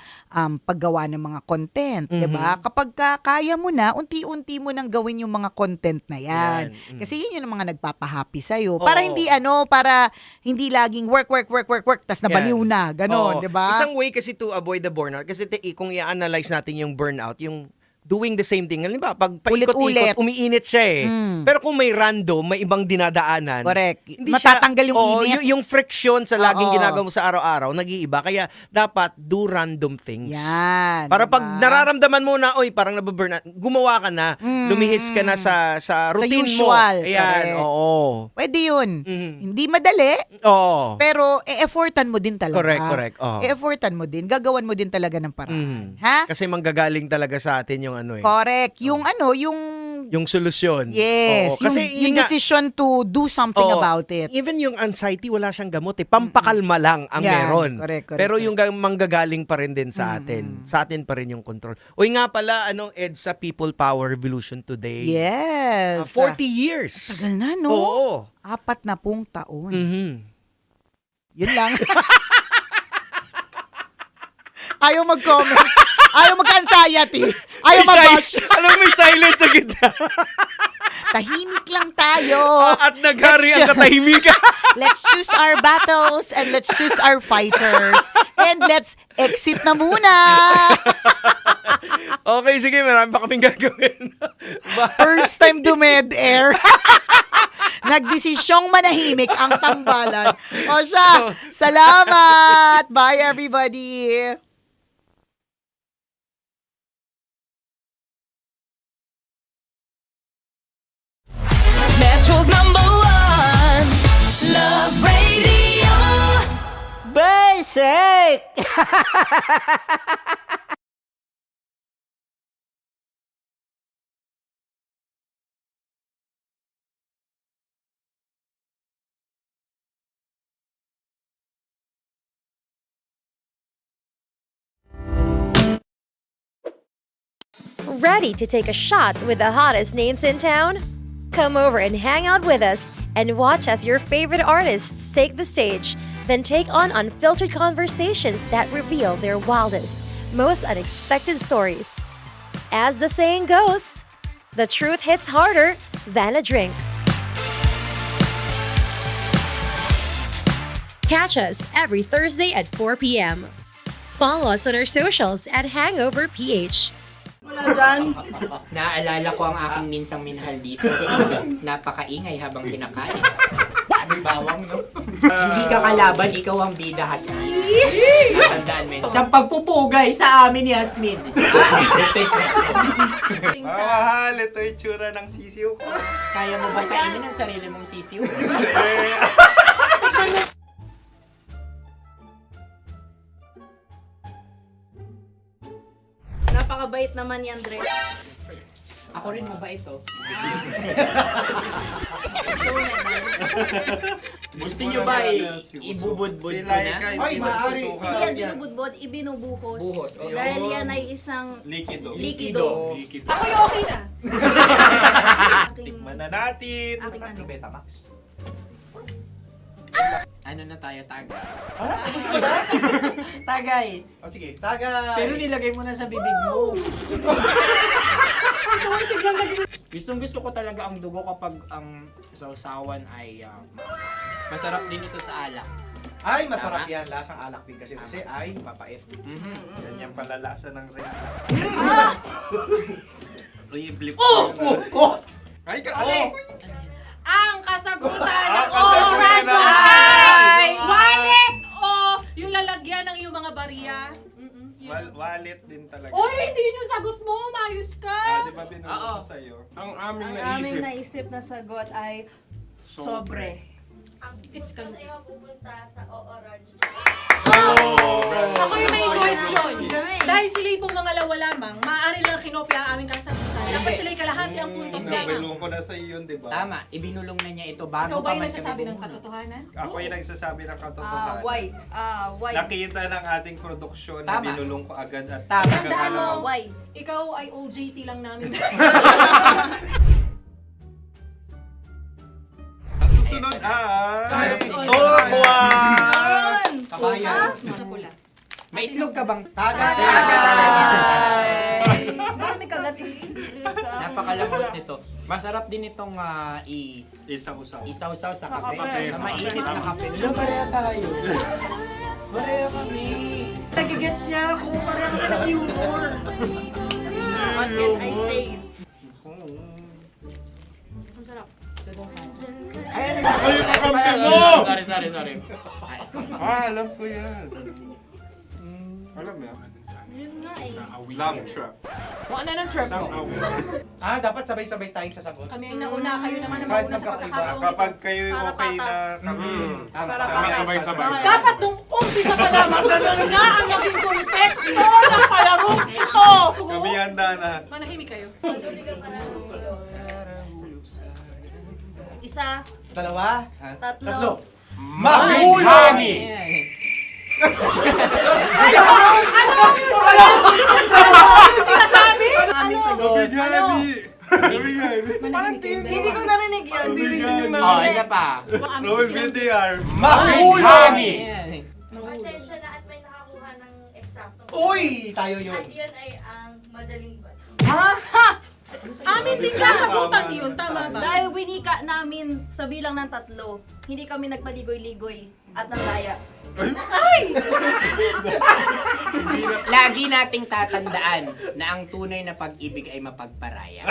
paggawa ng mga content, 'di ba? Kapag kaya mo na, unti-unti mo nang gawin yung mga content na 'yan. Kasi yun yung mga nagpapahappy sa'yo. Para para hindi laging work, tas nabaliw na, ganon, Oo. 'di ba? Isang way kasi to avoid the burnout, kasi kung i-analyze natin yung burnout, yung doing the same thing. Halimbawa, pag Ulit-ulit. paikot-ikot, umiinit siya eh. Pero kung may random, may ibang dinadaanan. Correct. Hindi Matatanggal yung Oo, init. yung friction sa laging Oo. ginagawa mo sa araw-araw, nag-iiba. Kaya dapat do random things. Yan. Para diba? pag nararamdaman mo na, oy, parang nababurnout, gumawa ka na, lumihis ka na sa routine usual. mo. Ayan, Correct. oo. Pwede yun. Hindi madali, Oo. pero e-effortan mo din talaga. Correct. Oo. E-effortan mo din. Gagawan mo din talaga ng paraan. Ha? Kasi manggagaling talaga sa atin yung ano eh. Correct. Yung Yung solusyon. yes, Oo. Kasi yung nga, decision to do something oo, about it. Even yung anxiety, wala siyang gamot eh. Pampakalma lang ang Yan, meron. correct. Pero yung manggagaling pa rin din sa atin. Sa atin pa rin yung control. Uy nga pala, EDSA People Power Revolution today. Yes. 40 years. Tagal na, no? Oo. 40 taon. Yun lang. Ayaw mag-comment. Ayaw mag-anxiety. Ayaw mag-bash. Alam mo, may silence sa gitna. Tahimik lang tayo. At naghari ang katahimikan. Let's choose our battles and let's choose our fighters. And let's exit na muna. Okay, sige. Marami pa kaming gagawin. First time to mid-air. Nagdesisyong manahimik ang tambalan. O siya, salamat. Bye, everybody. Metro's #1 Love Radio. Basic! Ready to take a shot with the hottest names in town? Come over and hang out with us and watch as your favorite artists take the stage, then take on unfiltered conversations that reveal their wildest, most unexpected stories. As the saying goes, the truth hits harder than a drink. Catch us every Thursday at 4 p.m. Follow us on our socials at Hangover PH. Wala dyan. Naaalala ko ang aking minsang minahal dito. Napakaingay habang kinakain. May bawang, no? Hindi ka kalaban, ikaw ang bida, Hasmin. Natandaan mo yun. Sa pagpupugay sa amin ni Hasmin. Mahal, ito yung tsura ng sisiw ko. Kaya mo ba kainin ang sarili mong sisiw? Napakabait naman yan, Dre. Ako rin mabait, oh. Gusto nyo ba ibubudbud ko na? Ay, maaari. Hindi yan binubudbod, ibinubuhos. Buhos, oh. Dahil yan ay isang Likido. likido. Ako yung okay na. Tikman na natin. Aking ano. Betamax. Ano na tayo, tagay? Gusto mo ba? Tagay. O sige. Tagay! Pero nilagay mo na sa bibig mo. Gusto ko talaga ang dugo kapag ang sausawan ay masarap din ito sa alak. Ay, masarap yan. Lasang alak din kasi ay papait. Yan yung palalasa ng rin. Uy, blip. Ay, Ang kasagutan ng kasagutan oras ng ay oras. wallet o yung lalagyan ng iyong mga barya. Wallet din talaga. Oy, hindi yun yung sagot mo. Mayos ka. Di ba binulong ko sa'yo? Ang aming Ang aming naisip na sagot ay sobre. It's kami. mapupunta sa OORAD. Ako yung may suggestion. Dahil sila'y pong mga lawa lamang, maaari lang kinopya ang aming kasagutan. Dapat sila'y kalahati ang puntos Hindi, lamang. binulong ko na sa iyo, di ba? Tama, ibinulong na niya ito bago Ikaw ba pa yung man nagsasabi kami ng bumunot. katotohanan? Ako yung nagsasabi ng katotohanan. Why? Nakita ng ating produksyon na Tama. binulong ko agad at Tama. talagang Tandaan mo, ano, Why? ikaw ay OJT lang namin. Ang susunod ay... Sorry. Tokwa! Kabayan. Na pula. May itlog ka bang? Tagay! Bakit may kagat? Napakalambot nito. Masarap din itong Isaw-usaw. isaw-saw sa kape. kape. Na mainit na kape. Alam, pareha tayo. Pareha kami. Nagigets niya ako, parang ka ng humor. What can I say? Ang sarap. Sorry. Alam ko yan. Alam mo yan? Yun nga eh. Love trap. Kung ano ng trap mo? Dapat sabay-sabay tayong sasagot. Kami ay nauna, kayo naman ang Kahit mauna sa magkakaiba. pagkakataon. Kapag kayo okay na kami, kami sabay-sabay. Dapat nung umpisa pa lamang, ganun na ang naging konteksto ng palarong ito! Kami handa na. Manahimik kayo. Isa, Dalawa. tatlo. Mahulagi! Sinasabi? Hindi ko narinig yun. Oh, isa pa. Roll VTR. Mahulagi! Pasensya na at may nakakuha ng eksakto. Uy! Tayo yun. At yun ay ang madaling bato. Amin din kasagutan yun, tama ba? Dahil winika namin sa bilang ng 3, hindi kami nagpaligoy-ligoy at nandaya. Lagi nating tatandaan na ang tunay na pag-ibig ay mapagparaya.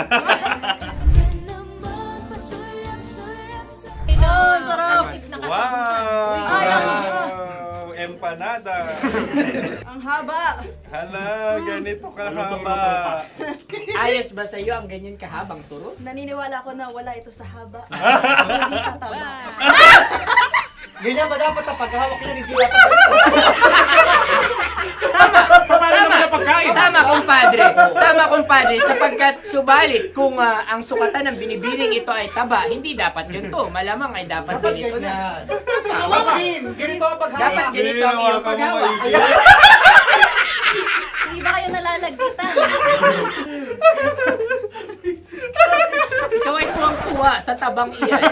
Ito, sarap! Wow! Ay, Empanada. Ang haba! Hala, ganito kahaba. Ayos ba sa'yo ang ganyan kahabang turo? Naniniwala ko na wala ito sa haba. Hindi sa taba. Ganyan ba dapat ang paghawak yan? Hindi dapat Tama, kumpadre. Sapagkat subalit kung ang sukatan ng binibining ito ay taba, hindi dapat ganito. Malamang ay dapat ganito na. Maskin! Ganito ang paghawak. Dapat ganito ang iyong paghawak. Hindi ba kayo nalalagkitan? Ikaw ay tuwang-tuwa sa tabang iyan.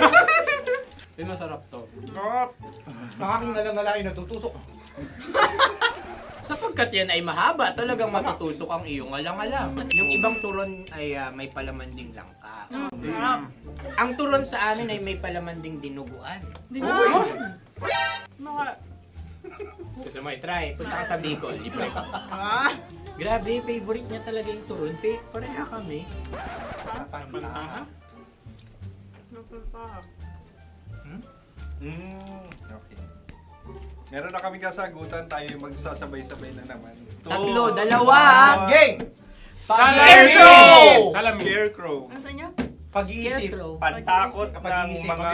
Ay, masarap to. Nakaking ngalang-ngalain natutusok. Sapagkat yan ay mahaba, talagang matutusok ang iyong alang-alang. Yung ibang turon ay may palaman ding langka. Ang turon sa amin ay may palaman ding dinuguan. Gusto mo i-try? Punta ka sa Bicol, libre ka. Grabe, favorite niya talaga yung turon. Pareha kami. Okay. Meron na kaming kasagutan, tayo yung magsasabay-sabay na naman. Tatlo, dalawa. Gang! Scarecrow! Scarecrow. Ano sa inyo? Pag-iisip. Pantakot ng Pag-iisip. mga...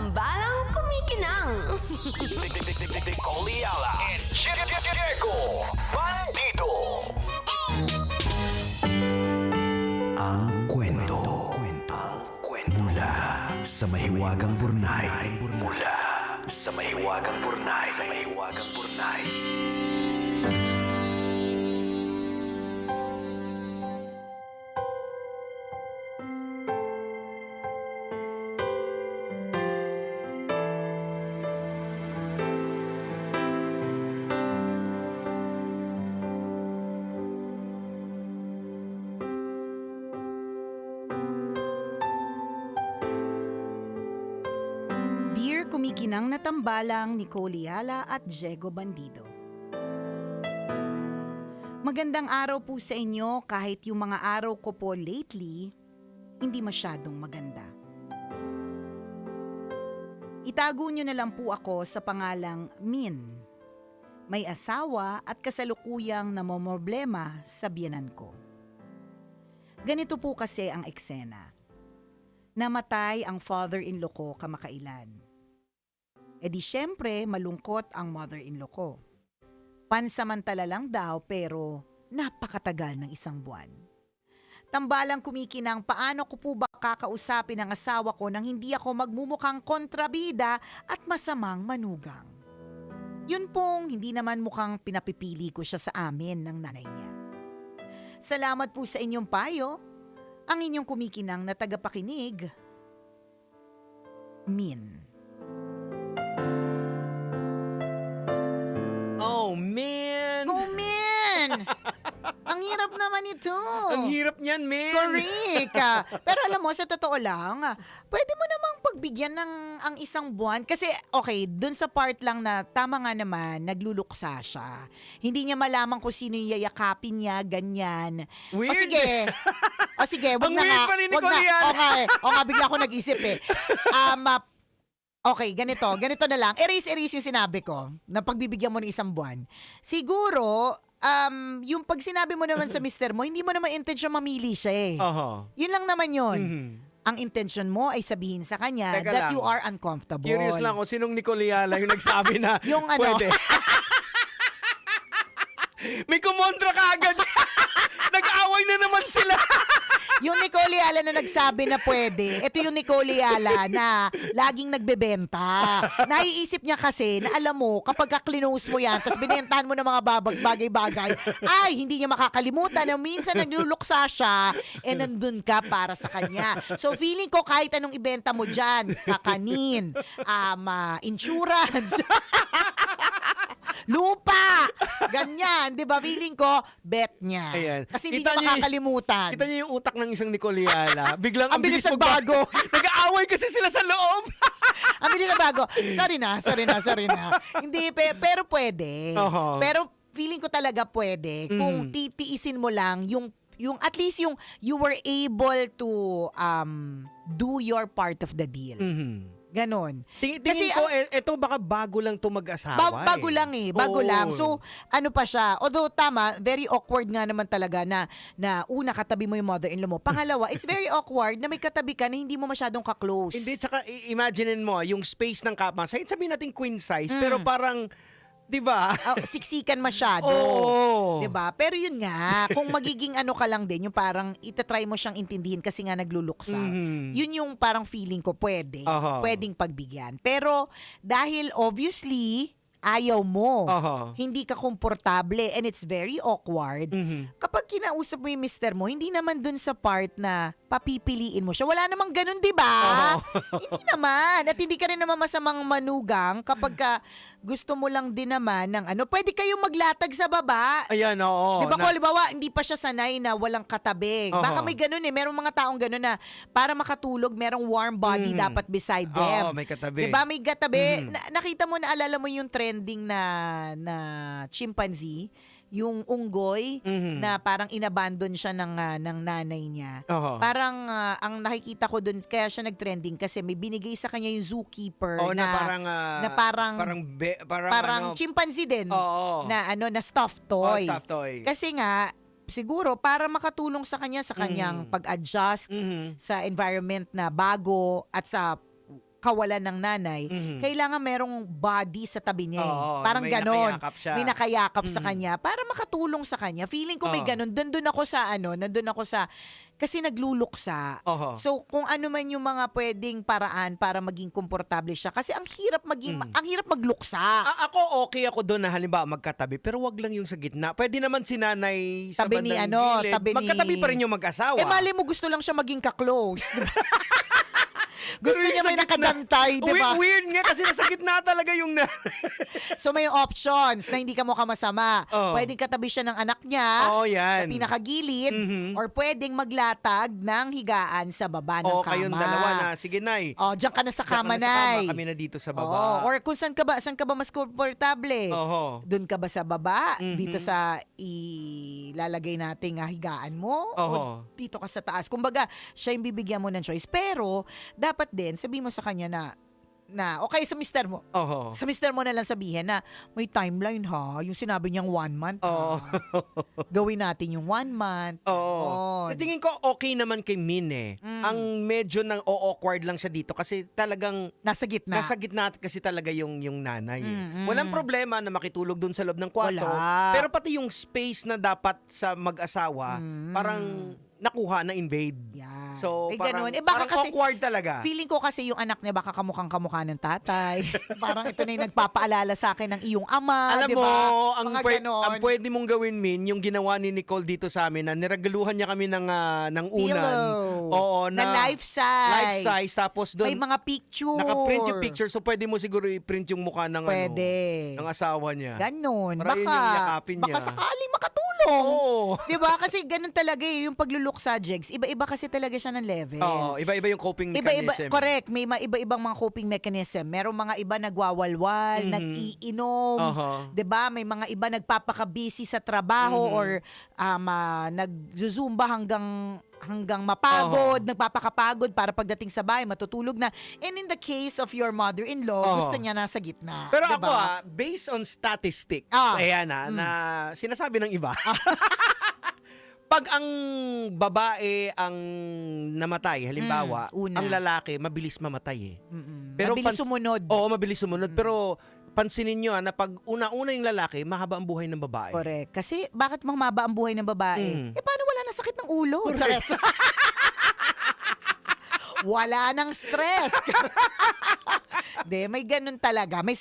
tambalang kumikinang. Nicole Yala and Diego Bandido. Ang kwento. Mula sa mahiwagang Burnay. Mula sa mahiwagang Burnay. Dear kumikinang na tambalang Nicole Yala at Diego Bandido. Magandang araw po sa inyo kahit yung mga araw ko po lately, hindi masyadong maganda. Itago nyo na lang po ako sa pangalang Min. May asawa at kasalukuyang namomroblema sa biyenan ko. Ganito po kasi ang eksena. Namatay ang father-in-law ko kamakailan. E di syempre malungkot ang mother-in-law ko. Pansamantala lang daw pero napakatagal ng 1 buwan. Tambalang kumikinang paano ko po ba kakausapin ang asawa ko nang hindi ako magmumukhang kontrabida at masamang manugang. Yun pong hindi naman mukhang pinapipili ko siya sa amin ng nanay niya. Salamat po sa inyong payo. Ang inyong kumikinang na tagapakinig, Min. Oh, man! Oh, man! Ang hirap naman ito. Ang hirap niyan, man! Correct. Pero alam mo, sa totoo lang, pwede mo namang pagbigyan ng ang 1 buwan. Kasi, okay, dun sa part lang na tama nga naman, nagluluksa siya. Hindi niya malaman kung sino yung yayakapin niya, ganyan. Weird. O sige, wag Ang na weird nga. pa ni Wag na. Nicole yan. O nga, bigla ako nag-isip eh. Okay, ganito na lang. Erase yung sinabi ko na pagbibigyan mo ng 1 buwan. Siguro, yung pag sinabi mo naman sa mister mo, hindi mo naman intention mamili siya eh. Yun lang naman yun. Ang intention mo ay sabihin sa kanya Teka that lang. you are uncomfortable. Curious lang kung sinong Nicole Yala yung nagsabi na Yung ano? pwede. May kumontra ka agad. Nag-away na naman sila. Yung Nicole Yala na nagsabi na pwede, ito yung Nicole Yala na laging nagbebenta. Naiisip niya kasi na alam mo, kapag ka-clinose mo yan, tapos binentahan mo ng mga bagay-bagay, ay, hindi niya makakalimutan na minsan nagluluksa siya, nandun ka para sa kanya. So feeling ko kahit anong ibenta mo dyan, kakanin, insurance, lupa, ganyan, di ba? Feeling ko, bet niya. Ayan. Kasi hindi niya makakalimutan. Kita niyo yung utak ng isang Nicole Yala. Biglang ang bilis bilis magbago. Nag-aaway kasi sila sa loob. Ang bilis na bago. Sorry na. Hindi, pero pwede. Pero feeling ko talaga pwede kung titiisin mo lang yung at least yung you were able to do your part of the deal. Ganon. Tingin ko, eto baka bago lang to mag-asawa. Bago lang. So, ano pa siya. Although, tama, very awkward nga naman talaga na una, katabi mo yung mother-in-law mo. Pangalawa, it's very awkward na may katabi ka na hindi mo masyadong ka-close. Hindi, tsaka imaginein mo, yung space ng kama. Sabihin natin queen size, pero parang, di ba? Siksikan masyado. Oo. Di ba? Pero yun nga, kung magiging ano ka lang din, yung parang itatry mo siyang intindihin kasi nga nagluluksa. Yun yung parang feeling ko pwedeng pagbigyan. Pero dahil obviously, ayaw mo, hindi ka komportable, and it's very awkward, kapag kinausap mo yung mister mo, hindi naman dun sa part na papipiliin mo siya. Wala namang ganun, di ba? Hindi naman. At hindi ka rin naman masamang manugang kapag gusto mo lang din naman ng pwede kayong maglatag sa baba. Ayan, oo. Di ba, halimbawa, hindi pa siya sanay na walang katabi. Baka may ganun merong mga taong ganun na para makatulog, merong warm body dapat beside them. Oo, may katabi. Di ba, may katabi. Nakita mo, naalala mo yung trending na chimpanzee, yung unggoy na parang inabandon siya ng nanay niya. Parang ang nakikita ko doon kaya siya nagtrending kasi may binigay sa kanya yung zookeeper na parang chimpanzee din na stuffed toy. Stuffed toy. Kasi nga siguro para makatulong sa kanyang pag-adjust sa environment na bago at sa kawalan ng nanay, kailangan merong body sa tabi niya. Oo, Parang may ganon. nakayakap siya. May nakayakap sa kanya para makatulong sa kanya. Feeling ko may ganon. Nandun ako sa, kasi nagluluksa. So, kung ano man yung mga pwedeng paraan para maging komportable siya. Kasi ang hirap magluksa. Ako okay ako doon na halimbawa magkatabi, pero wag lang yung sa gitna. Pwede naman si nanay sa Tabi ni bandang gilid. tabi ni... Magkatabi pa rin yung mag-asawa. mali mo gusto lang siya maging ka-close. Gusto niya may nakadantay, di ba? Weird nga kasi nasa gitna talaga yung So may options na hindi ka mukha masama. Pwedeng katabi siya ng anak niya yan. sa pinakagilid or pwedeng maglatag ng higaan sa baba ng kama. kayong dalawa na, sige nay. Diyan ka na sa kama, Diyan ka na sa nay. kama, kami na dito sa baba. Or kung saan ka ba mas komportable? Doon ka ba sa baba? Dito sa ilalagay nating higaan mo? O dito ka sa taas? Kumbaga, siya yung bibigyan mo ng choice. Pero, dapat din, sabihin mo sa kanya na okay sa mister mo. Sa mister mo na lang sabihin na may timeline yung sinabi niyang 1 month. Gawin natin yung 1 month. Sa tingin ko okay naman kay Min Ang medyo nang awkward lang siya dito kasi talagang nasa gitna. Nasa gitna kasi talaga yung nanay. Walang problema na makitulog dun sa loob ng kwarto. Wala. Pero pati yung space na dapat sa mag-asawa, parang nakuha na invade. So, May parang, ganun. Baka parang kasi, awkward talaga. Feeling ko kasi yung anak niya baka kamukha ng tatay. Parang ito na yung nagpapaalala sa akin ng iyong ama. Alam diba? mo, ang Mga pwede mong gawin, Min, yung ginawa ni Nicole dito sa amin na niragaluhan niya kami ng unan. Pillow. Na life size. Life size. Tapos doon, may mga picture. Naka-print yung picture. So, pwede mo siguro i-print yung mukha ng, ng asawa niya. Ganon. Para yun yung yakapin niya. Baka sakaling makatulong. Diba? Kasi ganun talaga yung pagluluksa, Jegs. Iba-iba kasi talaga siya ng level. Iba-iba yung coping mechanism. Correct. May iba-ibang mga coping mechanism. Merong mga iba nagwawalwal, nag-iinom. Diba? May mga iba nagpapaka-busy sa trabaho or nagzuzumba hanggang mapagod, nagpapakapagod para pagdating sa bahay, matutulog na. And in the case of your mother-in-law, gusto niya nasa gitna. Pero diba? ako based on statistics, ayan na sinasabi ng iba, pag ang babae ang namatay, halimbawa, ang lalaki, mabilis mamatay Pero mabilis sumunod. Oo, mabilis sumunod. Pero pansinin nyo na pag una-una yung lalaki, mahaba ang buhay ng babae. Correct. Kasi bakit mahaba ang buhay ng babae? Paano wala na sakit ng ulo? Wala nang stress. May ganun talaga. May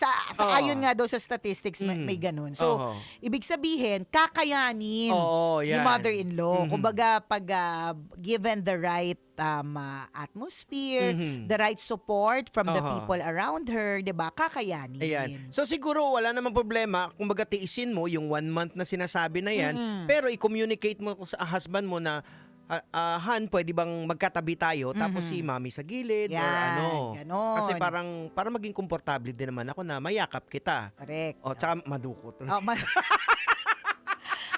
ayon nga daw sa statistics, may ganun. So, ibig sabihin, kakayanin yung mother-in-law. Kumbaga, pag given the right atmosphere, the right support from the people around her, 'di ba? Kakayanin. Ayan. So siguro wala namang problema, kumbaga tiisin mo yung 1 month na sinasabi na yan, pero i-communicate mo sa husband mo na Han, pwede bang magkatabi tayo tapos si mami sa gilid or ganon. Kasi parang para maging komportable din naman ako na mayakap kita. Correct. Tsaka madukot.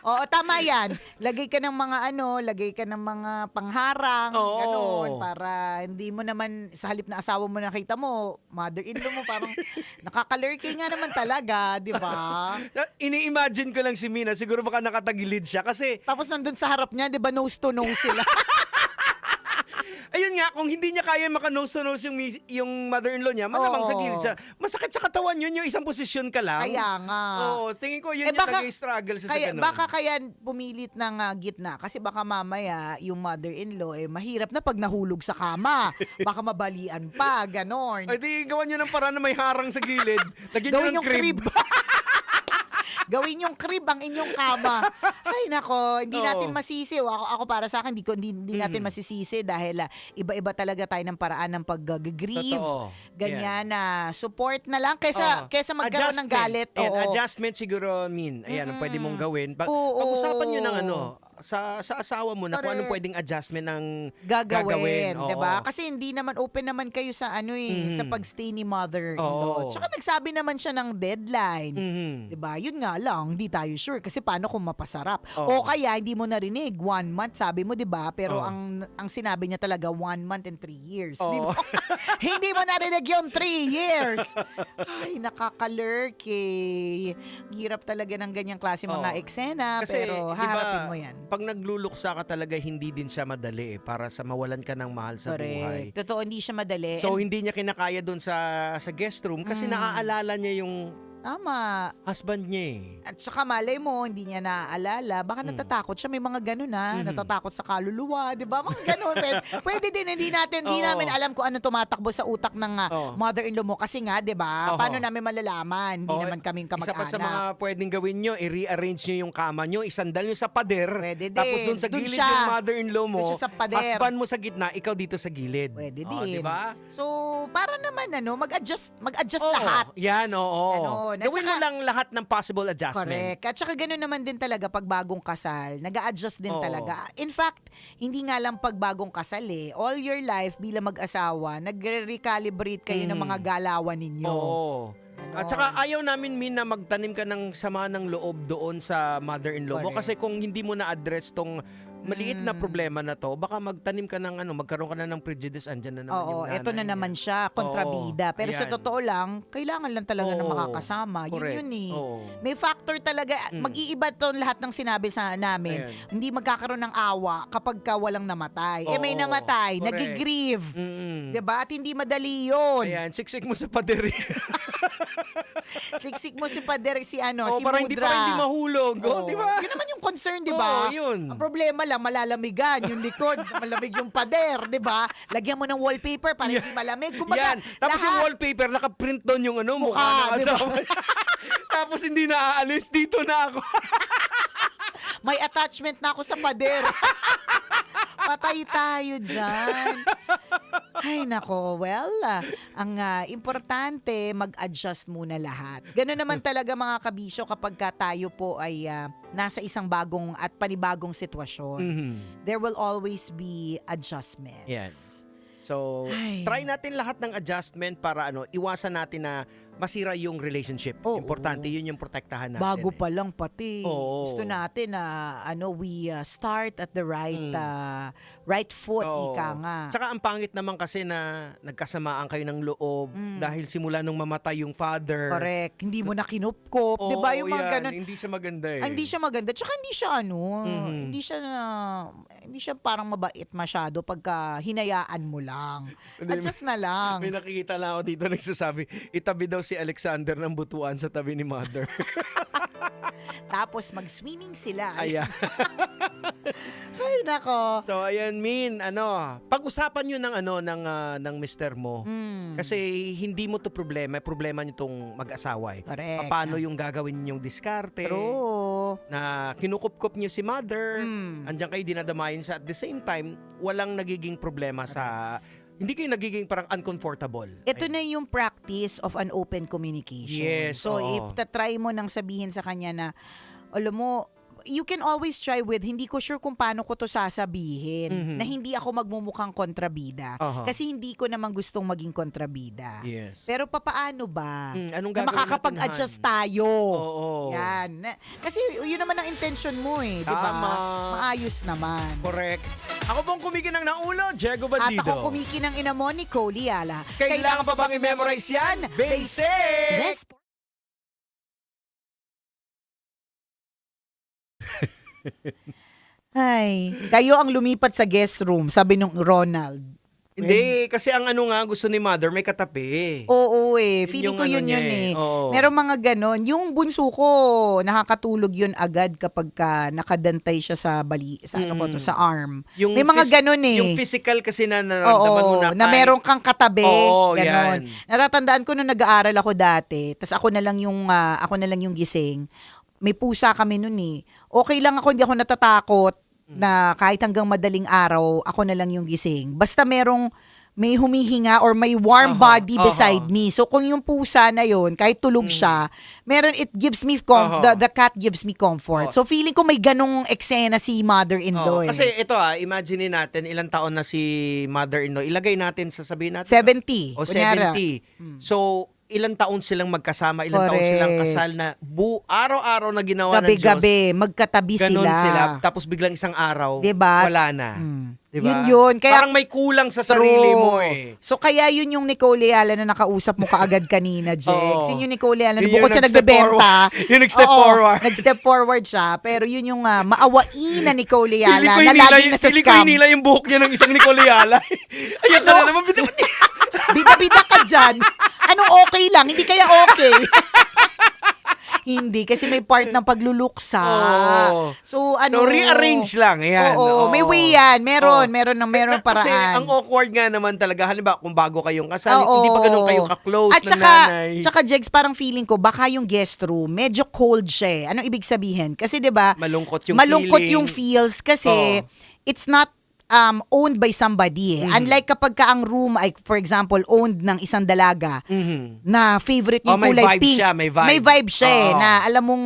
Oo, tama yan. Lagay ka ng mga pangharang, ganon, para hindi mo naman, sa halip na asawa mo nakita mo, mother-in-law mo, parang nakakalurky nga naman talaga, di ba? Ini-imagine ko lang si Mina, siguro baka nakatagilid siya kasi... Tapos nandun sa harap niya, di ba, nose to nose sila? Ayun nga, kung hindi niya kaya maka-nose to nose yung mother-in-law niya, malamang sa gilid siya. Masakit sa katawan yun, yung isang posisyon ka lang. Kaya nga. Oo, tingin ko yun yung nag-struggle sa ganun. Baka kaya pumilit ng gitna kasi baka mamaya yung mother-in-law mahirap na pag nahulog sa kama. Baka mabalian pa, ganon. Ay di, gawan nyo ng paraan na may harang sa gilid. Lagyan nyo ng crib. Gawin yung crib ang inyong kama. Ay nako, hindi natin masisi. Ako para sa akin, hindi natin masisisi dahil iba-iba talaga tayo ng paraan ng pag-grieve. Ganyan na support na lang kesa magkaroon ng galit. Adjustment siguro, ayan, ang pwede mong gawin. Pag-usapan nyo ng sa asawa mo na kung anong pwedeng adjustment ng gagawin. Diba? Kasi hindi naman open naman kayo sa sa pagstay ni mother-in-law. Tsaka nagsabi naman siya ng deadline. Diba? Yun nga lang, hindi tayo sure. Kasi paano kung mapasarap? O kaya, hindi mo narinig, 1 month, sabi mo, diba? Pero ang sinabi niya talaga, 1 month and 3 years. Diba? Hindi mo narinig yung 3 years. Ay, nakakalurky. Hirap talaga ng ganyang klase mga eksena, pero harapin mo yan. pag nagluluksa ka talaga, hindi din siya madali para sa mawalan ka ng mahal sa buhay. Correct. Totoo, hindi siya madali. So, And- hindi niya kinakaya doon sa guest room kasi naaalala niya yung Tama. husband niya eh. At saka malay mo, hindi niya naaalala. Baka natatakot siya. May mga ganun natatakot sa kaluluwa. Di ba? Mga ganun. Pwede din. Hindi namin alam kung ano tumatakbo sa utak ng mother-in-law mo. Kasi nga, di ba? Paano namin malalaman? Hindi naman kaming kamag-anak. Isa pa sa mga pwedeng gawin nyo, i-rearrange nyo yung kama nyo, isandal nyo sa pader. Pwede din. Tapos dun sa Dun gilid siya. yung mother-in-law mo, Dun siya sa pader. husband mo sa gitna, ikaw dito sa gilid. Pwede Oh, din. di ba? So, para naman mag-adjust Oo, lahat. Yan, oo. Ganon. At Gawin mo saka- lang lahat ng possible adjustment. Correct. At saka gano'n naman din talaga pag bagong kasal. Nag-a-adjust din Oo. talaga. In fact, hindi nga lang pag bagong kasal all your life bilang mag-asawa, nagre-recalibrate kayo ng mga galawan ninyo. Oo. At saka ayaw namin, Min, na magtanim ka ng sama ng loob doon sa mother-in-law mo. Correct. Kasi kung hindi mo na-address tong maliit na problema na to, baka magtanim ka ng magkaroon ka na ng prejudice, andyan na naman yung Oo, nanay eto na niya. naman siya, kontrabida. Pero sa ayan. totoo lang, kailangan lang talaga ng Oo, makakasama. correct. Yun eh. Oo. May factor talaga. Mag-iiba to lahat ng sinabi sa namin. Ayan. Hindi magkakaroon ng awa kapag ka walang namatay. May Oo, namatay, correct. nagigrieve. Mm-mm. Diba? At hindi madali yun. Ayan, siksik mo sa pader. Siksik mo si Pader, si si para Mudra. hindi mahulog. Oo. Di ba? Yun naman yung concern, di ba? Oo, yun. Ang problema lang, malalamigan yung likod, malamig yung pader, di ba? Lagyan mo ng wallpaper para hindi malamig. Kumbaga, Yan. Tapos yung wallpaper, nakaprint doon yung mukha ng di ba? asawa. Tapos hindi na aalis, dito na ako. May attachment na ako sa pader. Patay tayo dyan. Ay nako, well, ang importante, mag-adjust muna lahat. Ganun naman talaga mga kabisyo kapag tayo po ay nasa isang bagong at panibagong sitwasyon. There will always be adjustments. Yan. So, try natin lahat ng adjustment para iwasan natin na masira yung relationship. Importante yun yung protektahan natin. Bago pa lang pati. Oo. Gusto natin na we start at the right foot, Oo. ika nga. Tsaka ang pangit naman kasi na nagkasamaan kayo ng loob dahil simula nung mamatay yung father. Correct. Hindi mo na kinupkop. Oo, Di ba yung mga yan. ganun? Hindi siya maganda eh. Hindi siya maganda. Tsaka hindi siya hindi siya parang mabait masyado pagka hinayaan mo lang. Adjust na lang. May nakikita lang ako dito nagsasabi, itabi daw si Alexander ng butuan sa tabi ni mother. Tapos mag-swimming sila. Ayan. Ay, nako. So ayan, Min, pag-usapan niyo ng mister mo. Kasi hindi mo to problema niyo tong mag-asawa eh. Correct. Paano yung gagawin ninyong diskarte? True. Na kinukup-kup niyo si mother. Andiyan kayo dinadamayin sa at the same time, walang nagiging problema sa hindi kayo nagiging parang uncomfortable. Ito na yung practice of an open communication. Yes, So, oo. if tatry mo nang sabihin sa kanya na, alam mo, you can always try with, hindi ko sure kung paano ko to sasabihin, na hindi ako magmumukhang kontrabida. Aha. Kasi hindi ko naman gustong maging kontrabida. Yes. Pero papaano ba? Anong Na gagawin makakapag-adjust natin, tayo. Oo. Yan. Kasi yun naman ang intention mo di ba? Tama. Maayos naman. Correct. Ako pong kumikinang ng ulo, Diego At Bandido. ako kumikinang ina mo, Nicole Liala. Kailangan pa bang i-memorize yan? Basic! Ay, kayo ang lumipat sa guest room, sabi nung Ronald. Hindi, kasi ang gusto ni mother, may katabi. Oo Yun feeling yung ko yun niya yun eh. Oo. Merong mga ganon. Yung bunso ko, nakakatulog yun agad kapag nakadantay siya sa sa arm. May mga ganon eh. Yung physical kasi na nararamdaman mo na meron kang katabi. Oo, ganon. yan. Natatandaan ko nung nag-aaral ako dati, tas ako na lang yung gising. May pusa kami nun eh. Okay lang ako, hindi ako natatakot na kahit hanggang madaling araw, ako na lang yung gising. Basta may humihinga or may warm body beside me. So kung yung pusa na yon kahit tulog siya, it gives me the cat gives me comfort. So feeling ko may ganong eksena si mother-in-law. Kasi ito imagine natin ilang taon na si mother-in-law. Ilagay natin, sasabihin natin 70. o kunyara. 70. So ilang taon silang magkasama, ilang taon Correct. silang kasal na araw-araw na ginawa ng Diyos. Gabi-gabi, magkatabi Ganon sila. sila. Tapos biglang isang araw, Diba? wala na. Diba? Yun. Kaya, parang may kulang sa sarili mo eh. So kaya yun yung Nicole Ayala na nakausap mo kaagad kanina, Jex. Oo. Yun yung Nicole Ayala na Yun bukod yung sa nag-step nagbebenta. Yung nag-step Oo, forward. Nag-step forward siya. Pero yun yung maawain na Nicole Ayala Pili ko na laging nasa Pili ko scam. hinila yung buhok niya ng isang Nicole Ayala. Ayan ka na naman. Bida-bida ka dyan. Anong okay lang? Hindi kaya okay. Hindi, kasi may part ng pagluluksa. Oo. So, So, rearrange lang. Ayan. Oo, may way yan. Meron Kasi paraan. ang awkward nga naman talaga, halimbawa kung bago kayong kasal, hindi pa ganun kayo ka-close At ng saka, nanay. Tsaka, Jegs, parang feeling ko, baka yung guest room, medyo cold siya eh. Anong ibig sabihin? Kasi 'di ba Malungkot yung yung feels kasi it's not owned by somebody eh. Unlike kapag ka ang room ay, for example, owned ng isang dalaga na favorite yung may kulay vibe pink. siya, may vibe. May vibe siya eh, Oo. na alam mong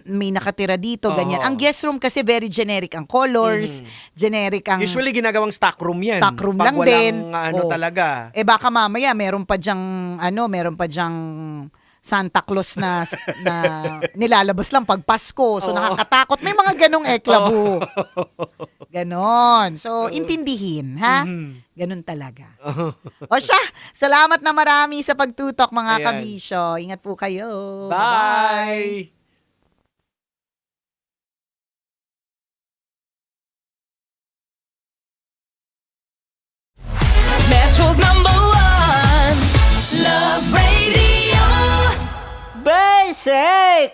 may nakatira dito, ganyan. Ang guest room kasi very generic ang colors, generic ang... Usually ginagawang stock room yan. Stock room Pag lang walang, din. talaga. Baka mamaya meron pa diyang Santa Claus na nilalabas lang pag Pasko. So nakakatakot. May mga ganong eklabo. Ganon. So intindihin, ha? Ganon talaga. O siya, salamat na marami sa pagtutok mga Ayan. kabisyo. Ingat po kayo. Bye! Metro's #1 Love Radio. Basic!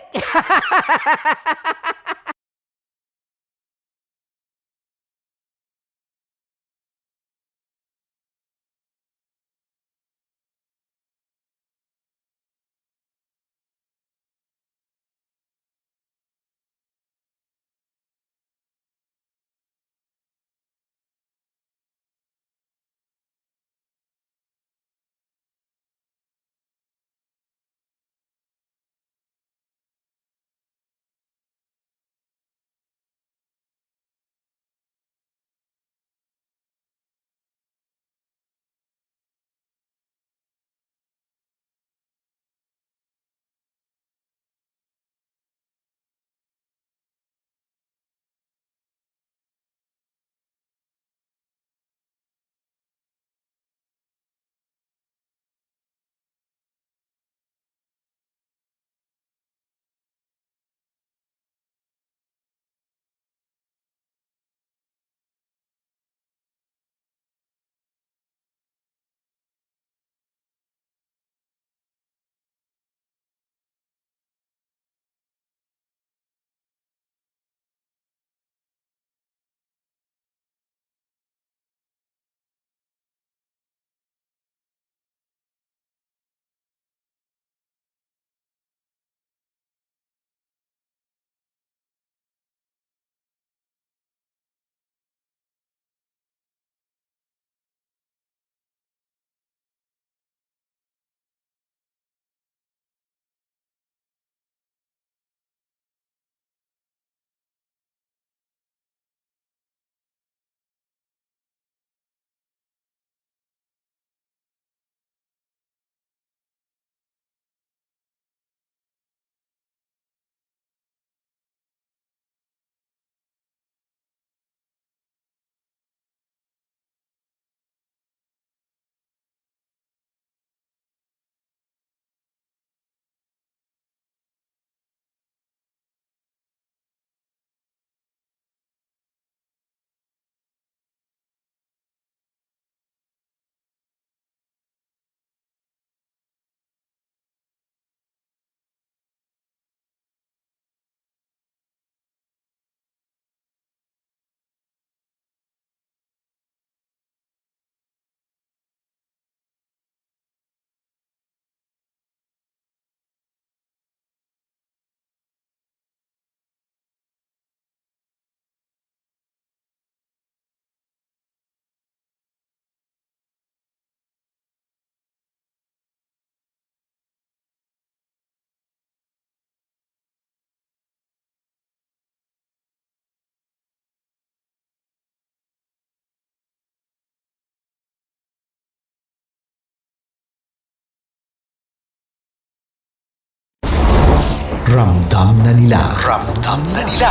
Ramdam na nila. Ramdam na nila.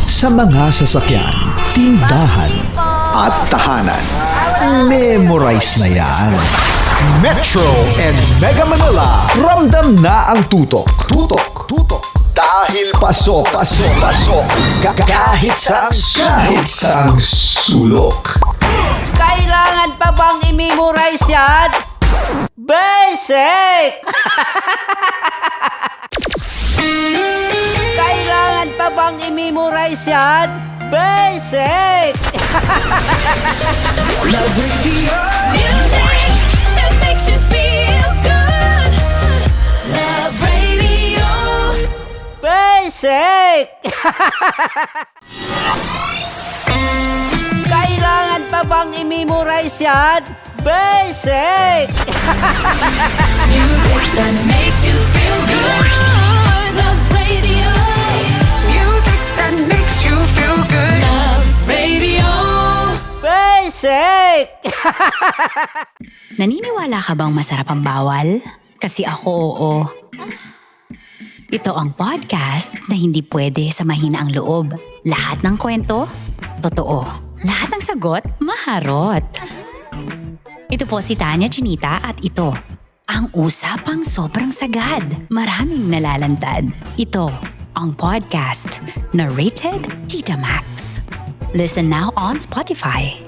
Sa mga sasakyan, tindahan, at tahanan. Memorize na yan. Metro and Mega Manila. Ramdam na ang tutok. Tutok. Tutok. Dahil pasok. Kahit saang sulok. Kailangan pa bang i-memorize yan? Basic! Kailangan pa bang i-memorize yan? Basic! Love Radio. Music that makes you feel good. Love Radio. Basic! Kailangan pa bang i-memorize yan? Basic! Music that makes you feel good. Love Radio. Music that makes you feel good. Love Radio. Basic! Naniniwala ka bang masarap ang bawal? Kasi ako oo. Ito ang podcast na hindi pwede sa mahina ang loob. Lahat ng kwento, totoo. Lahat ng sagot, maharot. Ito po si Tanya Chinita at ito, ang usapang sobrang sagad. Maraming nalalantad. Ito, ang podcast na rated Tita Max. Listen now on Spotify.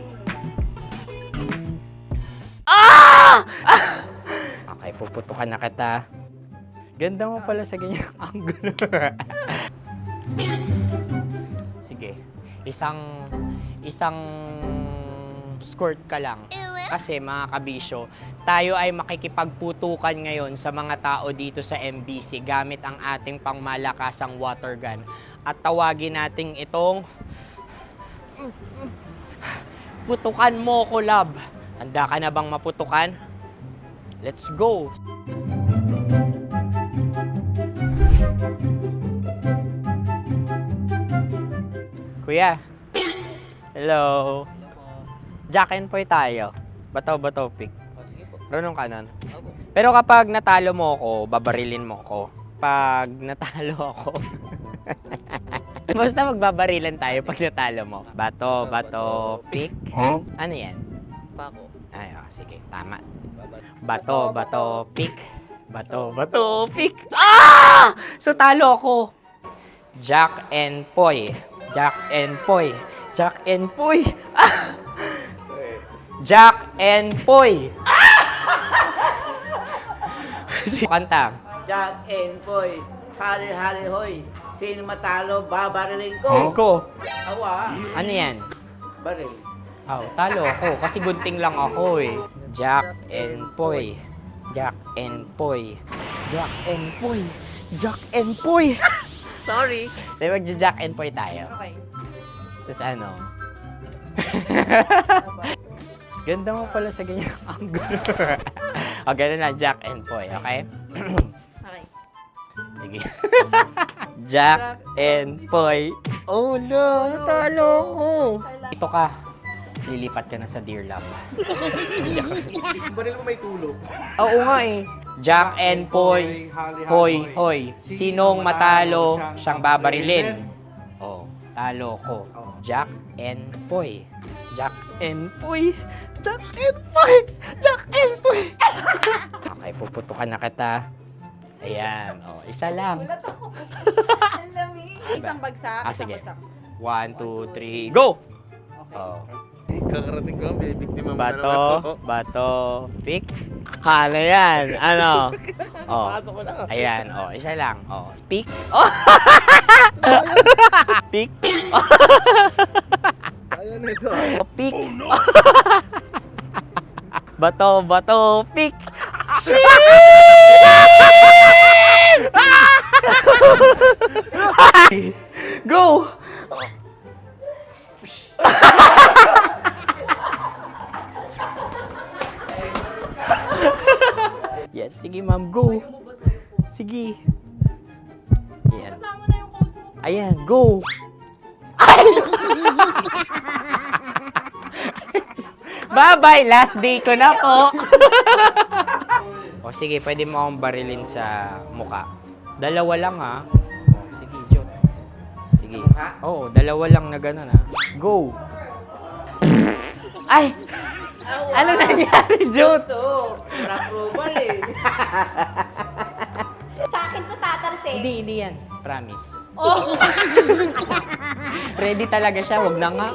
Okay, puputukan na kita. Ganda mo pala sa ganyang angulo. Sige, isang skirt ka lang. Kasi mga kabisyo, tayo ay makikipagputukan ngayon sa mga tao dito sa MBC gamit ang ating pangmalakasang water gun. At tawagin natin itong putukan mo ko, love. Handa ka na bang maputukan? Let's go! Kuya. Hello. Jack and Poy tayo. Bato-bato pick. Runong ka nun. Pero kapag natalo mo ako, babarilin mo ako. Pag natalo ako, basta magbabarilan tayo pag natalo mo. Bato, pick. Huh? Ano yan? Pako. Ay, sige, tama. Bato, pick. Bato, pick. Ah! So talo ako. Jack and Poy. Jack and Poy. Jack and Poy. Ah! Jack and Poy. Kanta. Jack and Poy, hali-hali hoy. Sino matalo, babariling ko. Ko. Awa. Ano yan? Baril. Talo ako kasi gunting lang ako eh. Jack and Poy. Jack and Poy. Jack and Poy. Jack and Poy. Sorry. Di ba Jack and Poy tayo? Okay. Tapos ano? Ganda mo pala sa ganyang angulo. O, ganun na, Jack and Poy, okay? Okay. Sige. Jack and Poy. Oh no, talo ko. Ito ka. Lilipat ka na sa Dear Love. Baril mo may tulog. Oo nga eh. Jack and Poy. Hoy, hoy. Sinong matalo, siyang babarilin. Oh, talo ko. Jack and Poy. Jack and Poy. Jack and Poy. Jack and Poy. Okay, puputukan na kita. Ayan. Oh, isa lang. Isang bagsak. Sige. 1, 2, 3, go! Oh. Kakarating ko, binibiktima mo Bato, pick. Ano yan? Ano? Oh. Ayan, oh, isa lang. Oh, pick. Oh. Pick. Ayaw na ito. Oh, pick. Bato, pick. Go! Yan, sige ma'am, go. Sige. Yan. Ayan, go. Bye-bye, last day ko na po. O sige, pwede mo akong barilin sa muka. Dalawa lang ha. O, sige. Oo, dalawa lang na gano'n ha. Go! Ay! Ano nangyari, Jot? Ito, approval eh. Sa akin to tatalsik. Hindi yan. Promise. Oh. Ready talaga siya, wag na nga.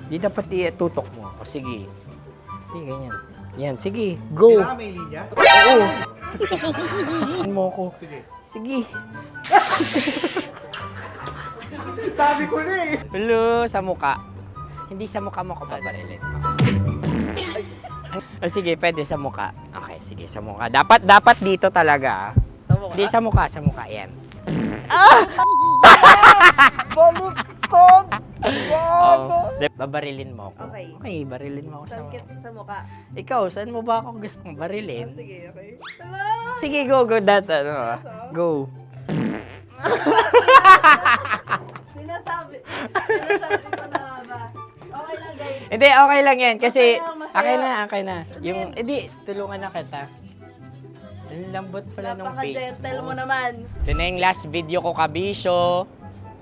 Di dapat tutok mo. O sige. Sige, ganyan. Yan, sige. Go! Kailangan may linya? Oo! mo ko. Sige. Sabi ko na eh. Hello, sa muka. Hindi sa muka mo ko paparilin. O sige, pwede sa muka. Okay, sige, sa muka. Dapat dito talaga. Sa muka? Hindi, sa muka, yan. Baliktad! Oh, babarilin mo ako. Okay. Okay, barilin mo ako sa muka. Sa mukha. Ikaw, saan mo ba ako gustong barilin? Sige, okay. Sige, go, go. Sinasabi ko na ba? Okay lang, guys. Hindi, okay lang yan. Kasi, Masaya lang, masaya. okay na. Yung, hindi, tulungan na kita. Ang lambot pala ng face Napaka-gentle mo. mo naman. Ito na yung last video ko, kabisyo.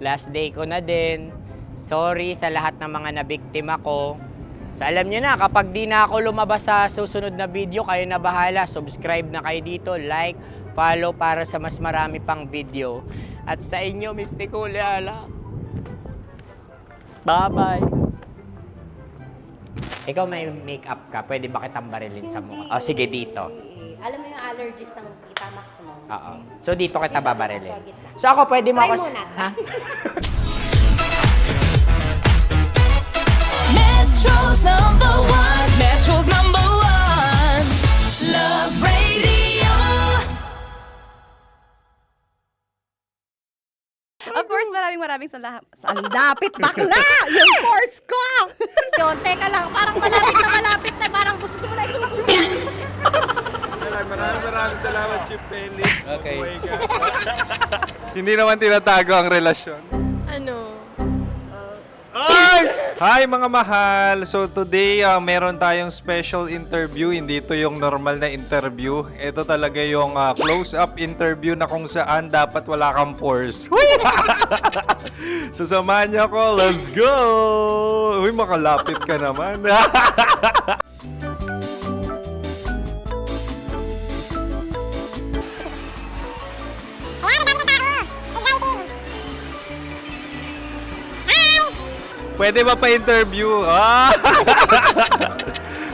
Last day ko na din. Sorry sa lahat ng mga nabiktima ko. So alam nyo na, kapag di na ako lumabas sa susunod na video, kayo na bahala. Subscribe na kayo dito, like, follow para sa mas marami pang video. At sa inyo, Mistiko Leala. Bye-bye. Ikaw may makeup ka, pwede ba kitang barilin sa mukha? O sige, dito. Alam mo yung allergies ng Tita Max mo? Oo. So dito kita babarilin. So ako pwede mo ako... Try muna. Ha? Metro's number one. Metro's number one. Love Radio. Of course, maraming salamat. Ang lapit bakla! Yung course ko! Yun, teka lang, parang malapit na, parang gusto mo na isulat. Maraming salamat, Chief Felix. Okay. Oh my God. Hindi naman tinatago ang relasyon. Ano? Ay! Hi mga mahal! So today, meron tayong special interview. Hindi ito yung normal na interview. Ito talaga yung close-up interview na kung saan dapat wala kang pores. So samahan niyo ako. Let's go! Uy, makalapit ka naman. Pwede ba pa-interview?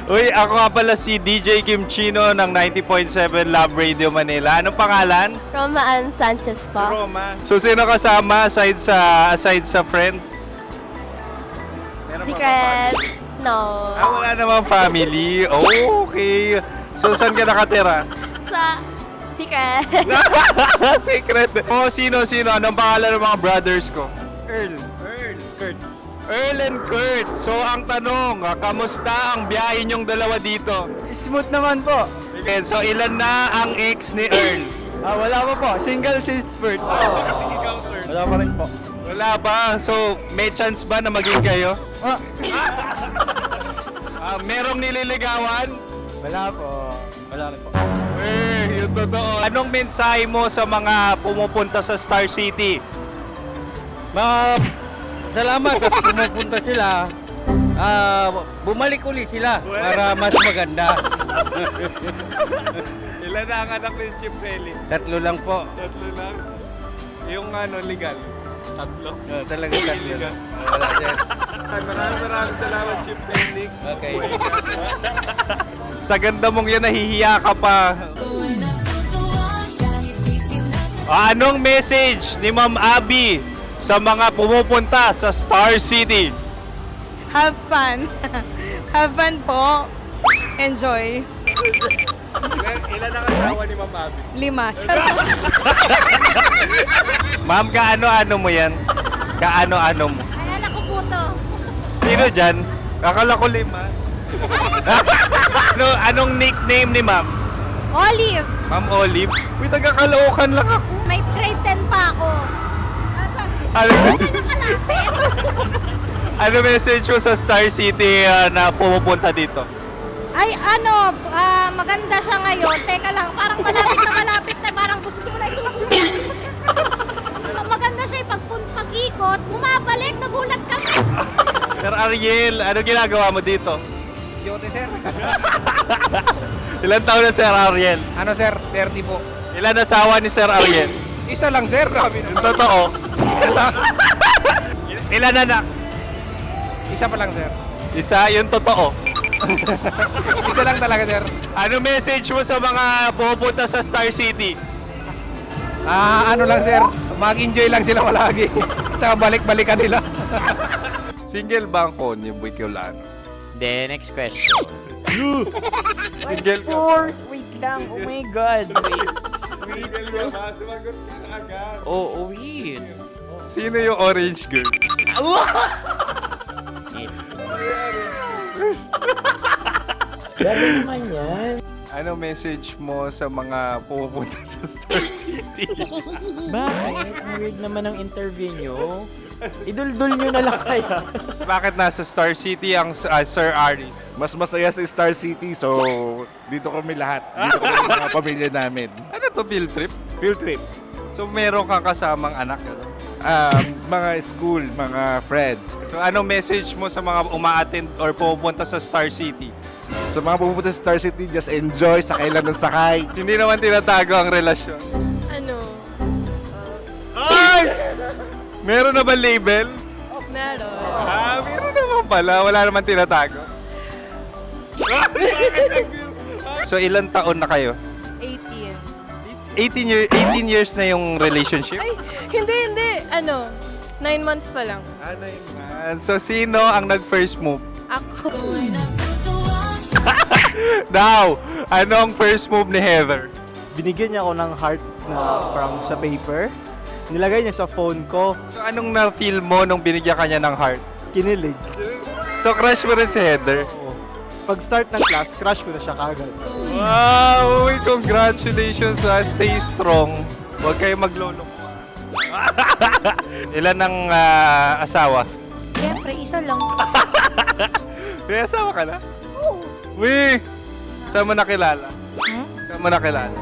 Uy, ako nga pala si DJ Kim Chino ng 90.7 Love Radio Manila. Anong pangalan? Roma Ann Sanchez po. Roma. So, sino kasama aside sa friends? Meron ba Secret. No. wala namang family. Oh, okay. So, saan ka nakatira? Sa Secret. Secret. Oh, sino? Anong pangalan ng mga brothers ko? Earl, Kurt. Earl and Kurt. So, ang tanong, kamusta ang biyahe niyong dalawa dito? Smooth naman po. Okay, so ilan na ang ex ni Earl? Wala pa po. Single since birth. Wala pa rin po. Wala ba? So, may chance ba na maging kayo? Merong nililigawan? Wala po. Wala rin po. Yung totoo. Anong mensahe mo sa mga pumupunta sa Star City? Salamat at pumupunta sila. Bumalik uli sila para mas maganda. Ilan na ang anak ni Chief Felix? 3 lang po. 3 lang. Yung legal? 3. Talaga 3 lang. Wala din. Maraming salamat, Chief Felix. Okay. Sa ganda mong yan, nahihiya ka pa. Anong message ni Ma'am Abby sa mga pumupunta sa Star City? Have fun. Have fun po. Enjoy. Ilan ang asawa ni Ma'am Abby? 5. Ma'am, kaano-ano mo yan? Kaano-ano mo? Ay, anak ko po to. Sino dyan? Akala ko 5. Anong nickname ni Ma'am? Olive. Ma'am Olive? Uy, taga-Caloocan lang ako. May grade 10 pa ako. Ano message mo sa Star City na pumupunta dito? Ay, maganda siya ngayon. Teka lang, parang malapit na, parang Tapos gusto mo na isumakot. Maganda siya pag-ikot, bumabalik, nagulat kami. Sir Ariel, ano ginagawa mo dito? Yote, sir. Ilan taon na Sir Ariel? Ano, sir? 30 po. Ilan asawa ni Sir Ariel? Isa lang, sir. Grabe Yung totoo? Isa lang. Ilan anak? Isa pa lang, sir. Isa, yung totoo. Isa lang talaga, sir. Ano message mo sa mga pupunta sa Star City? Ano lang, sir. Mag-enjoy lang sila palagi. Tsaka balik-balikan nila. Single ba ang Konyo Bicolano? Then, next question. Single ka? Wait lang. Oh my God. Single ka ba? Sumagot ka na agad. Oh, wait. Sino yung orange girl? Gano'n naman yan. Ano message mo sa mga pupunta sa Star City? Bakit? Ang weird naman ang interview nyo. Idul-dul nyo na lang kaya. Bakit nasa Star City ang Sir Aris? Mas masaya sa Star City, so dito kami lahat. Dito kami mga pamilya namin. Ano to, field trip? Field trip. So meron kang kasamang anak? Ano? Mga school, mga friends. So anong message mo sa mga uma-attend or pupunta sa Star City? Sa mga pupunta sa Star City, just enjoy, sakay lang ng sakay. Hindi naman tinatago ang relasyon. Ano? Ay! Meron na ba label? Meron. Meron naman pala. Wala naman tinatago. So ilan taon na kayo? 18. 18 years na yung relationship? Ay, hindi. 9 months pa lang. Ano yun man? So sino ang nag-first move? Ako. Daw! Ano ang first move ni Heather? Binigyan niya ako ng heart na from sa paper. Nilagay niya sa phone ko. So anong na-feel mo nung binigyan ka niya ng heart? Kinilig. So crush mo rin si Heather? Oo. Pag start ng class, crush ko na siya kagad. Wow! Uy, congratulations! Stay strong. Huwag kayo maglolo. Ilan ang asawa? Siyempre, isa lang. May asawa ka na? Oo. Uy! Saan mo nakilala? Saan mo nakilala?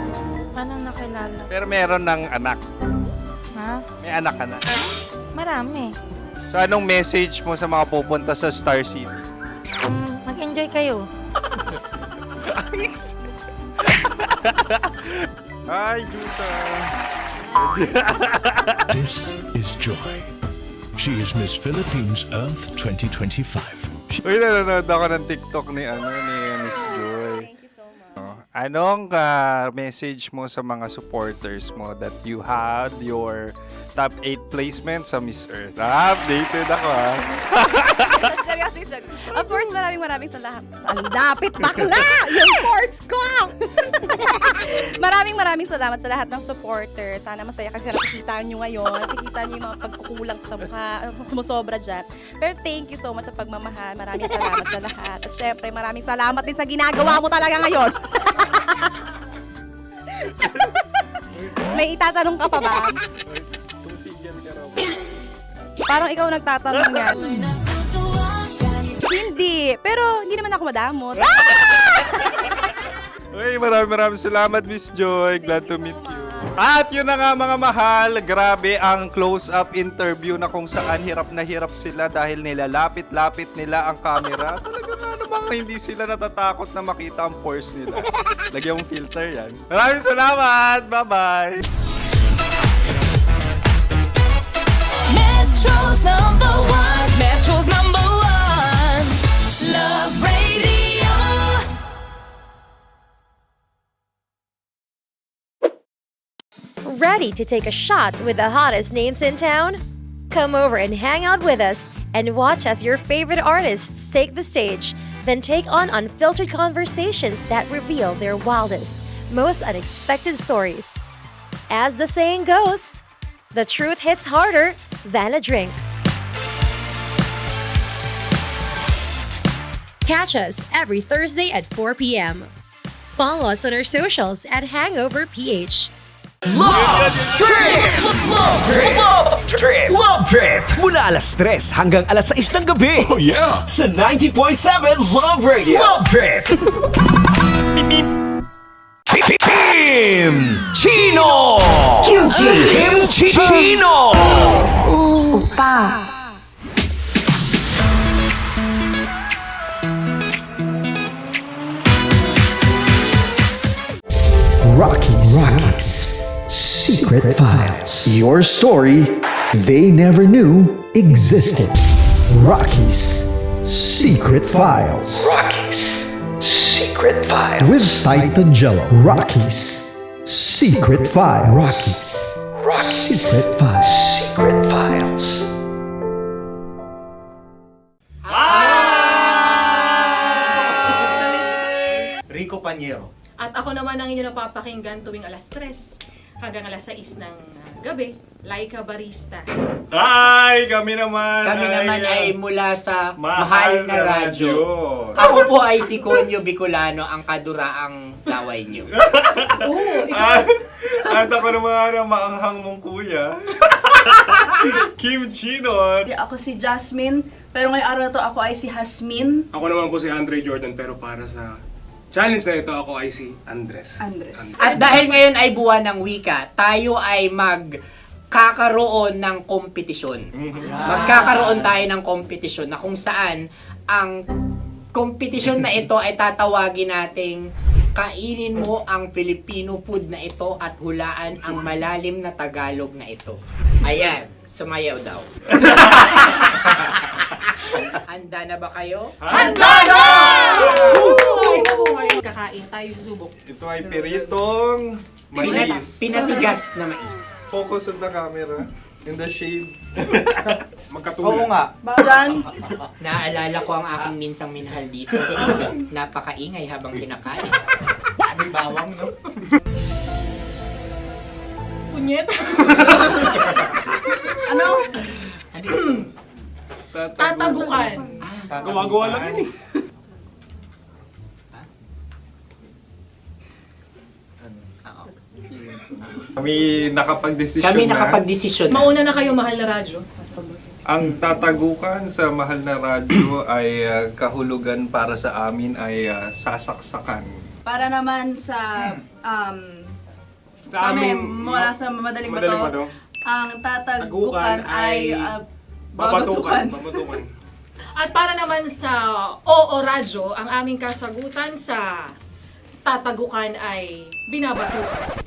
Paano nakilala? Pero meron ng anak. Ha? May anak ka na. Marami. So anong message mo sa mga pupunta sa Star City? Mag-enjoy kayo. Hi, Jusa! This is Joy. She is Miss Philippines Earth 2025. Uy, nanonood ako ng TikTok ni Miss Joy. Thank you so much. Anong message mo sa mga supporters mo that you had your top 8 placement sa Miss Earth? Updated ako Seryoso, of course, maraming salamat. Saan dapit bakla? Yung force ko! maraming salamat sa lahat ng supporters. Sana masaya kasi nakikita nyo ngayon. Nakikita nyo yung mga pagkukulang sa mukha. Sumusobra dyan. Pero thank you so much sa pagmamahal. Maraming salamat sa lahat. At syempre, maraming salamat din sa ginagawa mo talaga ngayon. May itatanong ka pa ba? Parang ikaw nagtatanong yan. Hindi. Pero hindi naman ako madamot. Uy, maraming salamat, Miss Joy. Glad to meet you. At yun na nga mga mahal, grabe ang close-up interview na kung saan hirap na hirap sila dahil nilalapit-lapit nila ang camera. Talaga na namang hindi sila natatakot na makita ang pores nila. Lagyan mong filter yan. Maraming salamat! Bye-bye! Metro's #1, Metro's #1, Love Radio. Ready to take a shot with the hottest names in town? Come over and hang out with us and watch as your favorite artists take the stage, then take on unfiltered conversations that reveal their wildest, most unexpected stories. As the saying goes, the truth hits harder than a drink. Catch us every Thursday at 4 p.m. Follow us on our socials at Hangover PH. Love Trip! Love Trip! Love Trip! Love Trip! Mula alas 3 hanggang alas 6 ng gabi. Oh yeah! Sa 90.7 Love Radio. Love Trip! Team! Chino! Kimchi Chino! Rockies Secret Files. Your story they never knew existed. Rockies Secret Files. Secret Files. With Titan Jello. Rockies Secret Files. Rockies Secret Files. Secret Files. Rico Panyero. At ako naman ang inyo napapakinggan tuwing alas 3 hanggang alas 6 ng gabi, Laika Barista. Hi! Kami naman Ay mula sa Mahal na Radyo. Ako po ay si Conyo Bicolano, ang kaduraang laway niyo. At ako naman ang maanghang mong kuya. Kim Chinon. Ako si Jasmine, pero ngayong araw na to ako ay si Hasmin. Ako naman po si Andre Jordan, pero para sa challenge na ito, ako ay si Andres. At dahil ngayon ay buwan ng wika, tayo ay magkakaroon ng kompetisyon. Magkakaroon tayo ng kompetisyon na kung saan ang kompetisyon na ito ay tatawagin nating kainin mo ang Filipino food na ito at hulaan ang malalim na Tagalog na ito. Ayan, sumayaw daw. Handa na ba kayo? Handa na! Kakain tayo subok. Ito ay piritong mais. Pinatigas na mais. Focus on the camera. In the shade. Oo nga. Diyan. Naaalala ko ang aking minsang minahal dito. Napakaingay habang kinakain. May bawang, no? Punyet. Ano? Tatagukan. Gawa-gawa lang yun eh. Kami nakapag-desisyon Kami na. nakapag-desisyon na. Mauna na kayo, Mahal na Radyo. Ang tatagukan sa Mahal na Radyo ay kahulugan para sa amin ay sasaksakan. Para naman sa Sa amin, amin, mula sa madaling Madaling bato, Bato. ang tatagukan ay babatukan. babatukan. At para naman sa Oo Radyo, ang aming kasagutan sa tatagukan ay binabatukan.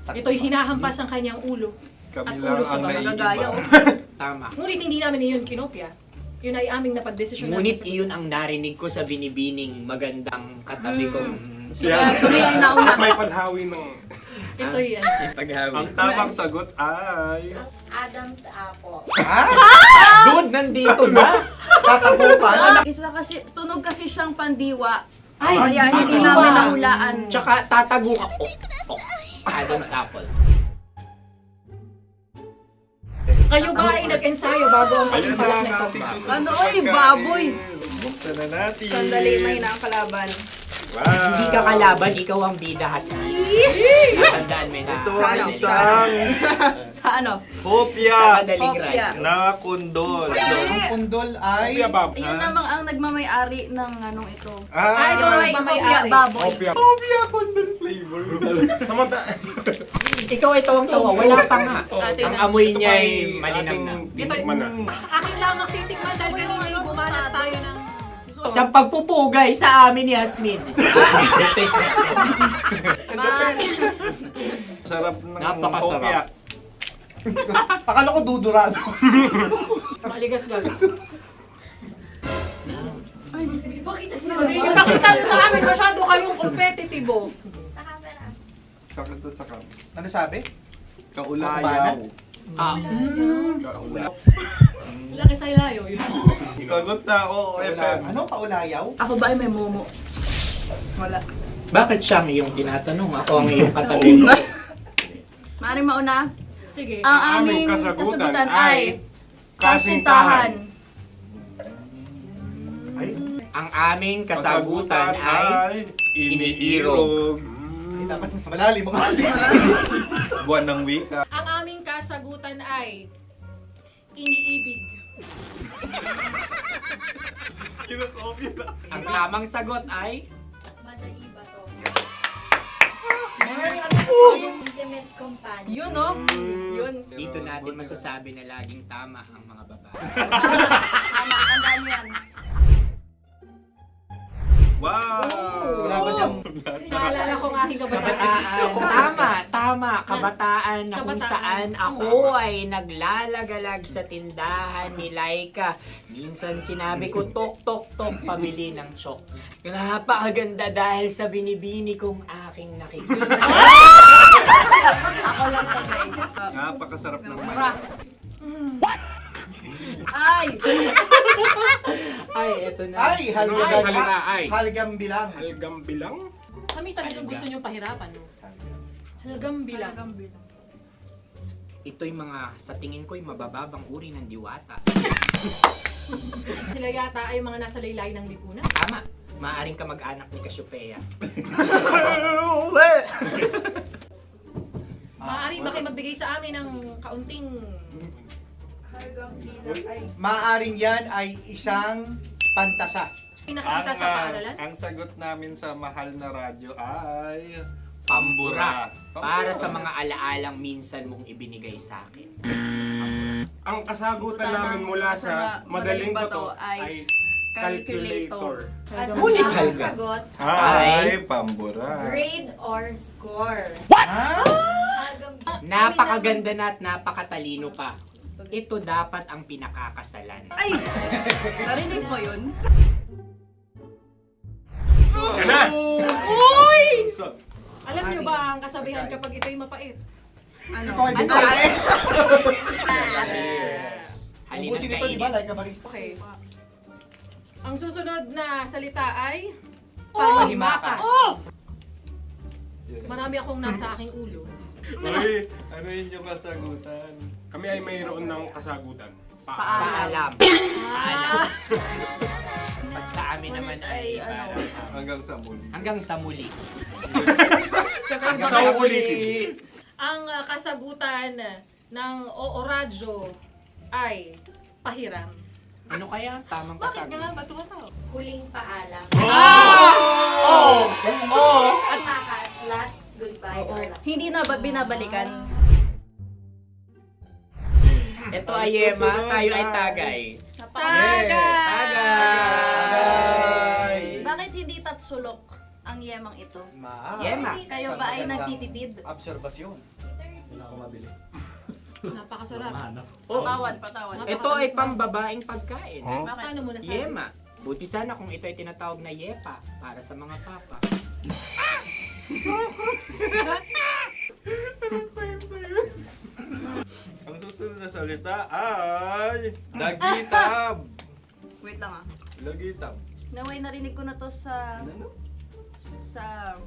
Ito'y hinahampas ang kanyang ulo. Kami At lang ulo sa ang mga naiiba. gagayaw. Tama. Ngunit hindi namin iyon kinopya. Yun ay aming napagdesisyon Ngunit namin. iyon ang narinig ko sa binibining magandang katabi kong Kami ang nauna. May panhawi ng... Ito'y Ang tamang sagot ay... Adam's apple. Dude, nandito na! Tatagukan. Isa kasi, tunog kasi siyang pandiwa. Kaya hindi namin nahulaan. Tsaka tatagukan. Adam's apple. Kayo ba ay nag-ensayo bago ang Ayun pagpalat na na ang ito? ating susunod Ano, na oy, pagkain. baboy. Buksan na natin. Sandali, may nakakalaban. Wow. Hindi ka kalaban, ikaw ang bida, Hasmi. Natandaan mo na. Ito ay isang Sa ano? hopya Madaling Hopya. right. na kundol. Ang pundol ay... Yun namang ang nagmamay-ari ng anong ito. Ah, Ito ay hopya baboy. hopya kundol flavor. Ikaw ay tawang-tawa, wala pa nga. Atin Ang ang- amoy niya ay malinam na. Titikman na. Akin lang ang titikman dahil kayo ngayon bumalat tayo ng... Sa pagpupugay sa amin ni Hasmin. Sarap ng Napakasarap. hopya. Akala ko dudurado. Maligas gaga. Yung nakita nyo sa amin, masyado kayong competitive. Oh. Sakit to sa kam. Ano sabi? Kaulayaw. Laki sa ilayo. Yun. Sagot na, oo, FM. Ano? Kaulayaw? Ako ba ay may momo? Wala. Bakit siya ang iyong tinatanong? Ako ang iyong katabi. Maaaring mauna. Sige. Ang aming kasagutan ay kasintahan. Ang aming kasagutan ay iniirog. Dapat mas malalim mga Buwan ng wika. Ang aming kasagutan ay iniibig. Kinakopya na. Ang tamang sagot ay Madali ba to? Intimate companion. Yun, no? Yun. Dito natin masasabi na laging tama ang mga babae. Tama, tandaan nyo yan. Wow! Wala ba dyan? Naalala ko ang aking kabataan. Tama. Kabataan na kung Kabataan. saan ako ay naglalagalag sa tindahan ni Laika. Minsan sinabi ko, tok, pabili ng chok. Napakaganda dahil sa binibini kong aking nakikita. Ako lang to, guys. Napakasarap ng Ay! Ay, eto na. Ay, halgam. Salita ay. Halgam bilang. Halgam bilang? Kami talagang gusto niyong pahirapan, no? Halagang bilang. Ito'y mga, sa tingin ko'y mabababang uri ng diwata. Sila yata ay mga nasa laylay ng lipunan. Tama. Maaring ka mag-anak ni Cassiopeia. Maaari ba kayo magbigay sa amin ng kaunting... Maaring yan ay isang pantasa. Nakikita sa paaralan? Ang sagot namin sa mahal na radyo ay... Pambura. Para sa mga alaalang minsan mong ibinigay sa akin. Ang kasagutan namin mula sa madaling bato ay calculator. Ulikal ka. Sagot, Ay, pambura. grade or score. Napakaganda na at napakatalino pa. Ito dapat ang pinakakasalan. Ay! Narinig mo yun? Yan na! Uy! Alam niyo ba ang kasabihan kapag ito'y mapait? Ano? Ubusin ito, di ba? Like a barista. Okay. Ang susunod na salita ay pahimakas. Marami akong nasa aking ulo. Uy, ano yun yung kasagutan? Kami ay mayroon ng kasagutan. Paalam. Pag sa amin naman ay Hanggang sa muli. hanggang sa muli. Kakaiba Sa kayo. ulitin. Ang kasagutan ng Oo Radyo ay pahiram. Ano kaya ang tamang Bakit kasagutan? nga ba tumatawa? Huling paalam. At Pakas, last goodbye or last. Hindi na ba binabalikan? Ito ay Yema, tayo ay Tagay. Tagay! Bakit hindi tatsulok ang yemang ito? Yema. Kayo ba ay nagtitipid? Obserbasyon. Napakasarap. Patawad. Ito ay pambabaeng pagkain. Paano mo nasabi? Yema. Buti sana kung ito ay tinatawag na Yepa para sa mga papa. Ang susunod na salita ay... Dagitab! Wait lang ah. Dagitab. Naway narinig ko na to sa Isang...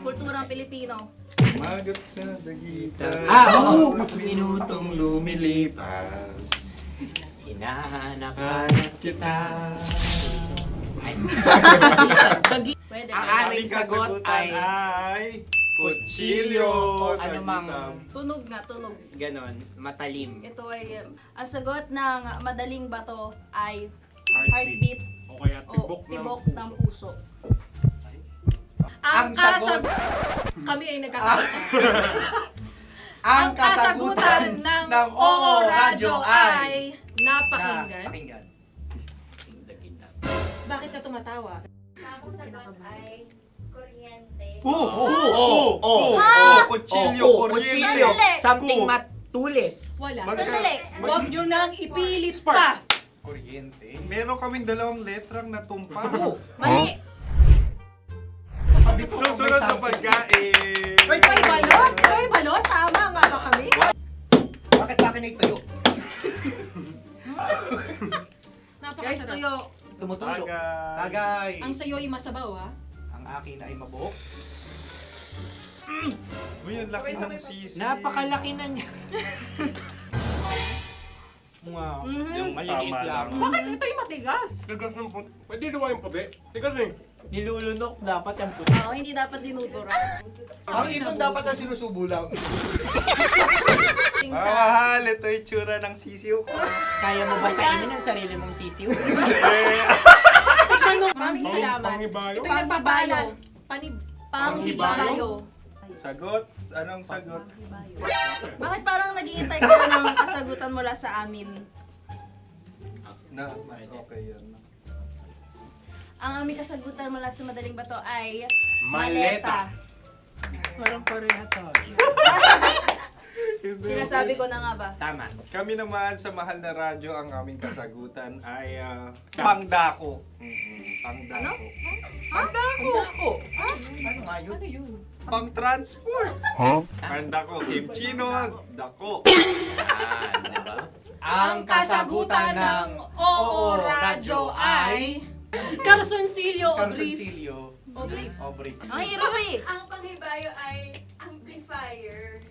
kulturang Pilipino. Magat sa dagitab. Oo! Minutong lumilipas. Hinahanap-hanap kita. Pwede. Ang ba? aming sagot ay kutsilyo o anumang Tunog nga, tunog. ganon, matalim. Ito ay, ang sagot ng madaling bato ay Heartbeat. heartbeat O kaya o tibok ng puso. Ang sagot. Kami ay nagkakaisa. Ang kasagutan ng Oo Radyo ay napakinggan. Pakinggan. Bakit ka tumatawa? Ang sagot ay kuryente. Kutsilyo, kuryente. Sandali. Something matulis. Wala. Sandali. Huwag nyo nang ipilit pa. Kuryente. Meron kaming dalawang letrang natumpa. Mali. Susunod na pagkain. May balot? May balot? Tama nga ba kami? Bakit sa akin ay tuyo? Guys, Napakasarap. tuyo. Tumutulo. Tagay. Tagay. Ang sayo ay masabaw, ha? Ang akin ay mabuhok. Uy, ang laki ng sisi. Napakalaki na niya. Wow. Yung maliliit Tama lang. lang. Bakit ito'y matigas? Tigas ng puti. Pwede luwa yung puti. Tigas eh. Nilulunok dapat ang puti. Oo, hindi dapat dinudura. Ang ibon dapat ang sinusubo lang. Mahal, ito yung tsura ng sisiw ko. Kaya mo ba kainin ang sarili mong sisiw? Maraming salamat. Panghibayo. Ito yung papalan. Panghibayo. Sagot? Anong sagot? Bakit parang nag-iintay kayo ng kasagutan mula sa amin? Na, mas okay yun. Ang aming kasagutan mula sa Madaling Bato ay Maleta. Parang pareha tayo. Sinasabi ko na nga ba? Tama. Kami naman sa Mahal na Radyo, ang aming kasagutan ay pangdako. Pangdako. Pangdako. Ano nga yun? Ano yun? Pang-transport. Pangdako, kimchino, dako. Diba? Ang kasagutan ng Oo Radyo ay Carsoncillo o brief. Obrief. Ang hirap eh. Ang panghibayo ay amplifier.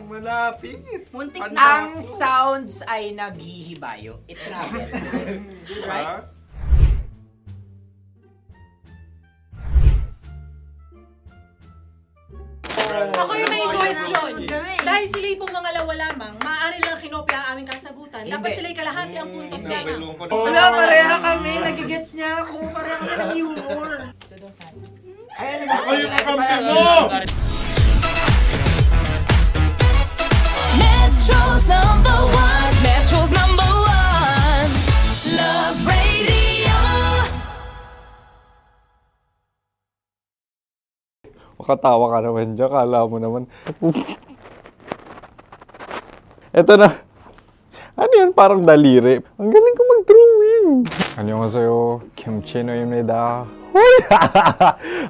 Malapit. Muntik Ang na. sounds ay naghihibayo. It travels. Right? Ako yung may suggestion. Sunod kami. Dahil sila pong mga lawa lamang, maaari lang kinopya ang aming kasagutan. Dapat sila kalahati ang puntos lamang. Wala, pareha kami. Nagigets niya ako. Pareha kami ng humor. Ako yung kakampi mo! Metro's number one. Metro's number one. Love Radio. Makatawa ka naman dyan. Kala mo naman. Eto na. Ano yan? Parang daliri. Ang galing ko mag-drawing. 안녕하세요. 김치노입니다.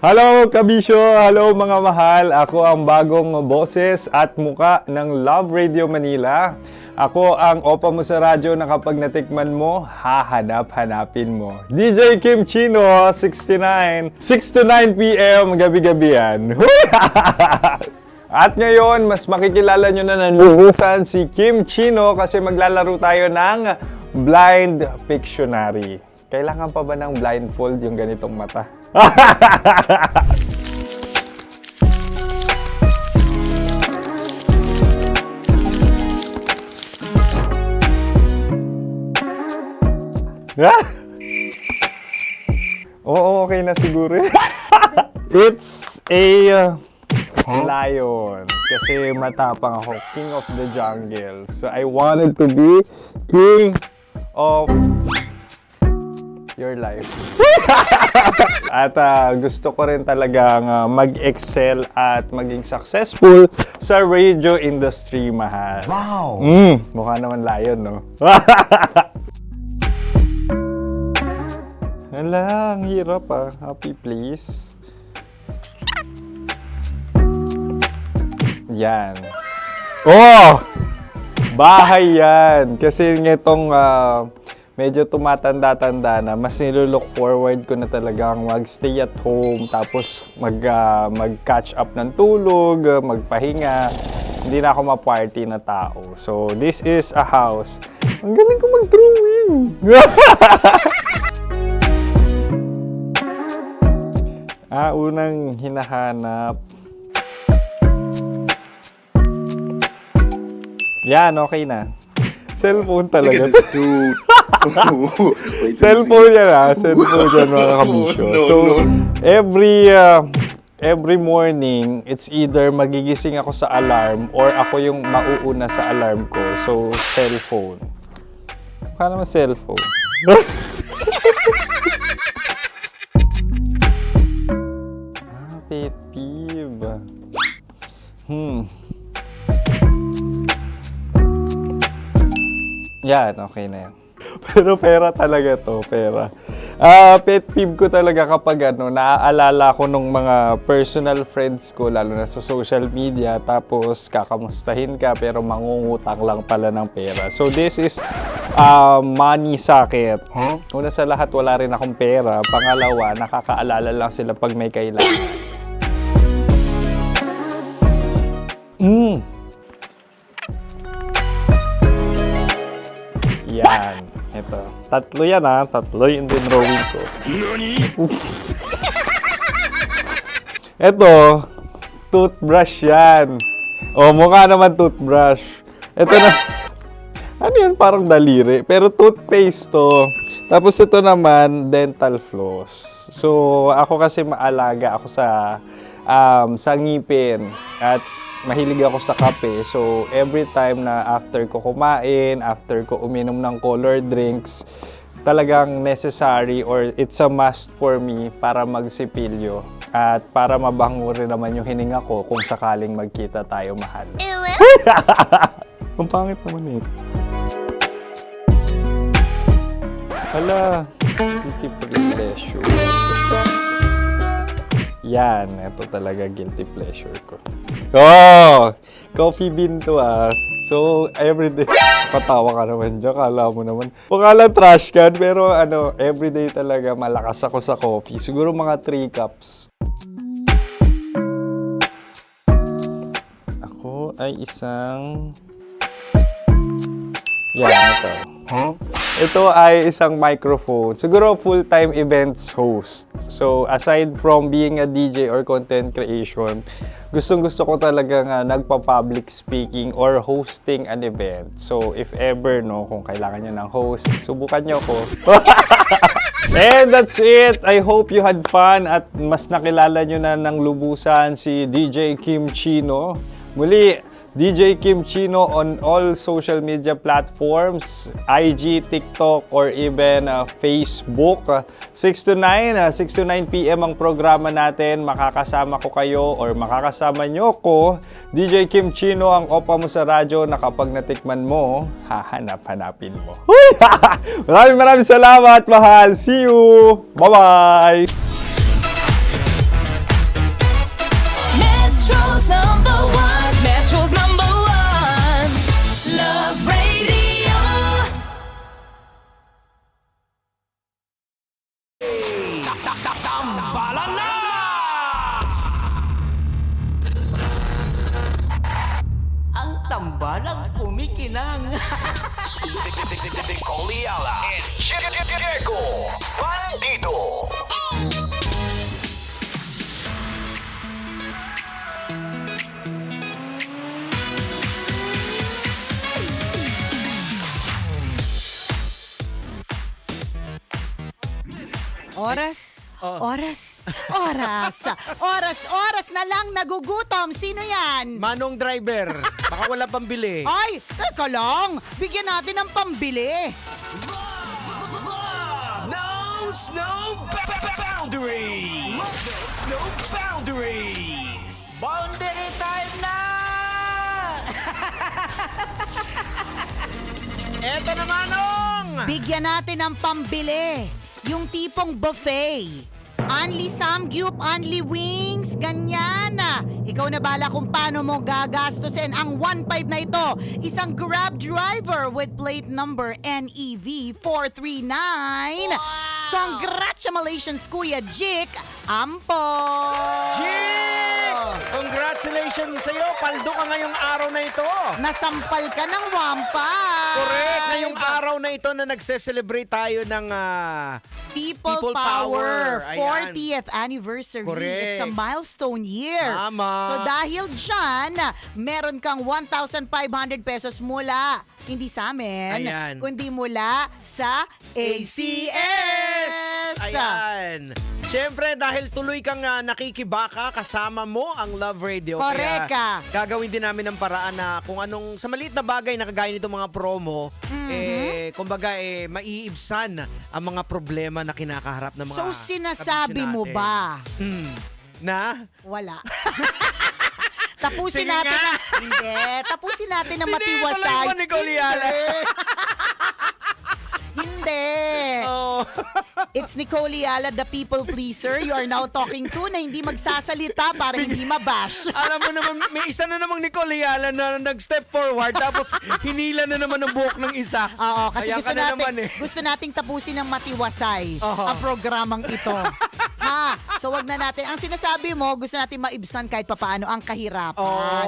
Hello, kabisyo! Hello, mga mahal! Ako ang bagong boses at muka ng Love Radio Manila. Ako ang opa mo sa radyo na kapag natikman mo, hahanap-hanapin mo. DJ Kim Chino, 69. 6 to 9 p.m. gabi-gabi yan. At ngayon, mas makikilala nyo na ng lubusan si Kim Chino kasi maglalaro tayo ng Blind Pictionary. Kailangan pa ba ng blindfold yung ganitong mata? Oo, okay na siguro. It's a lion. Kasi matapang ako. King of the jungle. So I wanted to be king of your life. At gusto ko rin talagang mag-excel at maging successful sa radio industry, mahal. Wow! Mukha naman lion, no? Hala, ang hirap ah. Happy please. Yan. Oh! Bahay yan. Kasi nitong medyo tumatanda-tanda na, mas nilulook forward ko na talagang mag-stay at home, tapos mag-catch up ng tulog, magpahinga. Hindi na ako ma-party na tao. So, this is a house. Ang galing ko mag-drawing! Unang hinahanap. Yan, okay na. Cellphone talaga. Cellphone yan Cellphone yan, mga kabisyo. So, every morning, it's either magigising ako sa alarm or ako yung mauuna sa alarm ko. So, cellphone. Mukha naman cellphone. Pet peeve. Yan, okay na yan. Pero pera talaga to, pera. Pet peeve ko talaga kapag naaalala ko nung mga personal friends ko, lalo na sa social media, tapos kakamustahin ka pero mangungutang lang pala ng pera. So this is money sakit. Una sa lahat, wala rin akong pera. Pangalawa, nakakaalala lang sila pag may kailangan. Yan. Ito. Tatlo yan Tatlo yung drawing ko. Ito. Toothbrush yan. Mukha naman toothbrush. Ito na. Ano yan? Parang daliri. Pero toothpaste to. Tapos ito naman, dental floss. So, ako kasi maalaga ako sa sa ngipin. At mahilig ako sa kape. So, every time na after ko kumain, after ko uminom ng colored drinks, talagang necessary or it's a must for me para magsipilyo at para mabango rin naman yung hininga ko kung sakaling magkita tayo, mahal. Ang pangit naman ito. Hala, guilty pleasure. Yan, ito talaga guilty pleasure ko. Oh! Coffee bean to ah. So, everyday, katawa ka naman dyan, kala mo naman. Pakala trash can, pero everyday talaga malakas ako sa coffee. Siguro mga 3 cups. Ako ay isang... Yan, ito. Ito ay isang microphone. Siguro full-time events host. So, aside from being a DJ or content creation, gustong-gusto ko talagang nagpa-public speaking or hosting an event. So, if ever, kung kailangan nyo ng host, subukan nyo ko. And that's it. I hope you had fun at mas nakilala nyo na ng lubusan si DJ Kim Chino. Muli, DJ Kim Chino on all social media platforms, IG, TikTok, or even Facebook. 6 to 9 p.m. ang programa natin. Makakasama ko kayo or makakasama nyo ko. DJ Kim Chino, ang opa mo sa radyo na kapag natikman mo, hahanap-hanapin mo. Maraming salamat, mahal. See you! Bye-bye! Metro's number one. Metro's number one. Love Radio. Tambalan na! Ang tambalang kumikinang. Coliala and Diego Bandido. Oras na lang nagugutom. Sino yan? Manong driver, baka wala pambili. Ay, teka lang. Bigyan natin ng pambili. Knows no boundaries. No boundaries. Boundary time na! Eto na, Manong! Bigyan natin ng pambili. Yung tipong buffet. Only samgyup, only wings, ganyan. Ikaw na bala kung paano mo gagastusin ang 1.5 na ito. Isang Grab driver with plate number NEV439. Wow! Congratulations, Kuya Jik Ampo! Jik! Congratulations sa'yo! Paldo ka ngayong araw na ito! Nasampal ka ng wampa! Correct! Ngayong araw na ito na nagse-celebrate tayo ng People Power Ayan. 40th anniversary. Correct. It's a milestone year. Tama. So dahil dyan, meron kang 1,500 pesos mula, hindi sa amin, Ayan. kundi mula sa ACS. Ayan. Siyempre, dahil tuloy kang nakikibaka, kasama mo ang Love Radio. Correct Kaya gagawin din namin ng paraan na kung anong, sa maliit na bagay na kagaya nito mga promo, kumbaga, maiibsan ang mga problema na kinakaharap ng mga So sinasabi kabisyo mo natin. ba? Na? Wala. Tapusin Sige natin nga. Hindi. Tapusin natin na Hindi, matiwasay. tuloy mo, Nicole Yala. Hindi. Oh. It's Nicole Yala, the people pleaser you are now talking to na hindi magsasalita para hindi mabash. Alam mo naman, may isa na namang Nicole Yala na nag-step forward tapos hinila na naman ang buhok ng isa. Oo, kasi Ayan gusto ka na natin, naman gusto nating tapusin ng matiwasay Oo. ang programang ito. So wag na natin. Ang sinasabi mo, gusto natin maibsan kahit papaano ang kahirapan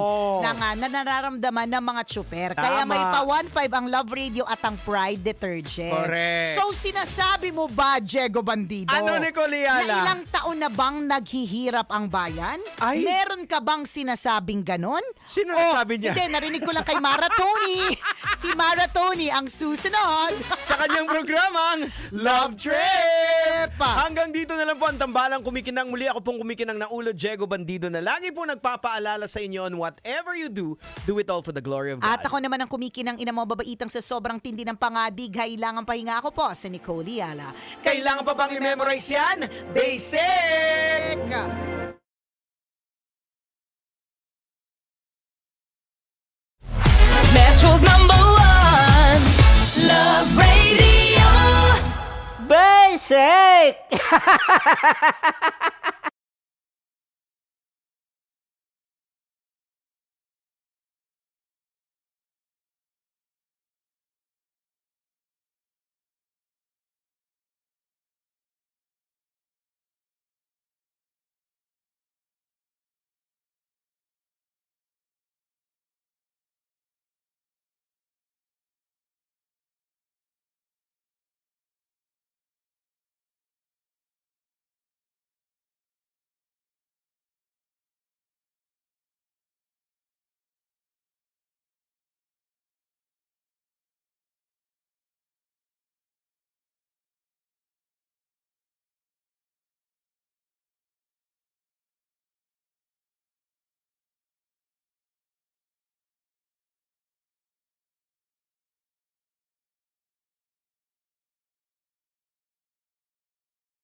na nararamdaman ng mga tsuper. Kaya Tama. may pa 1.5 ang Love Radio at ang Pride Detergent. Correct. So sinasabi mo ba, Diego Bandido? Ano, Nicole Yala? Na ilang taon na bang naghihirap ang bayan? Ay. Meron ka bang sinasabing ganon? Sino nasabi niya? Hindi, narinig ko lang kay Mara Tony. Si Mara Tony ang susunod Sa kanyang programang Love Trip! pa. Hanggang dito na lang po ang tambalang kumikinang muli. Ako pong kumikinang na ulo, Diego Bandido, na lagi po nagpapaalala sa inyo on whatever you do it all for the glory of God. At ako naman ang kumikinang ina mo babaitang sa sobrang tindi ng pangadig. Kailangan pahinga ako po si Nicole Yala. Kailangan pa bang i-memorize yan? Basic! Metro's #1 Love Radio. Basic!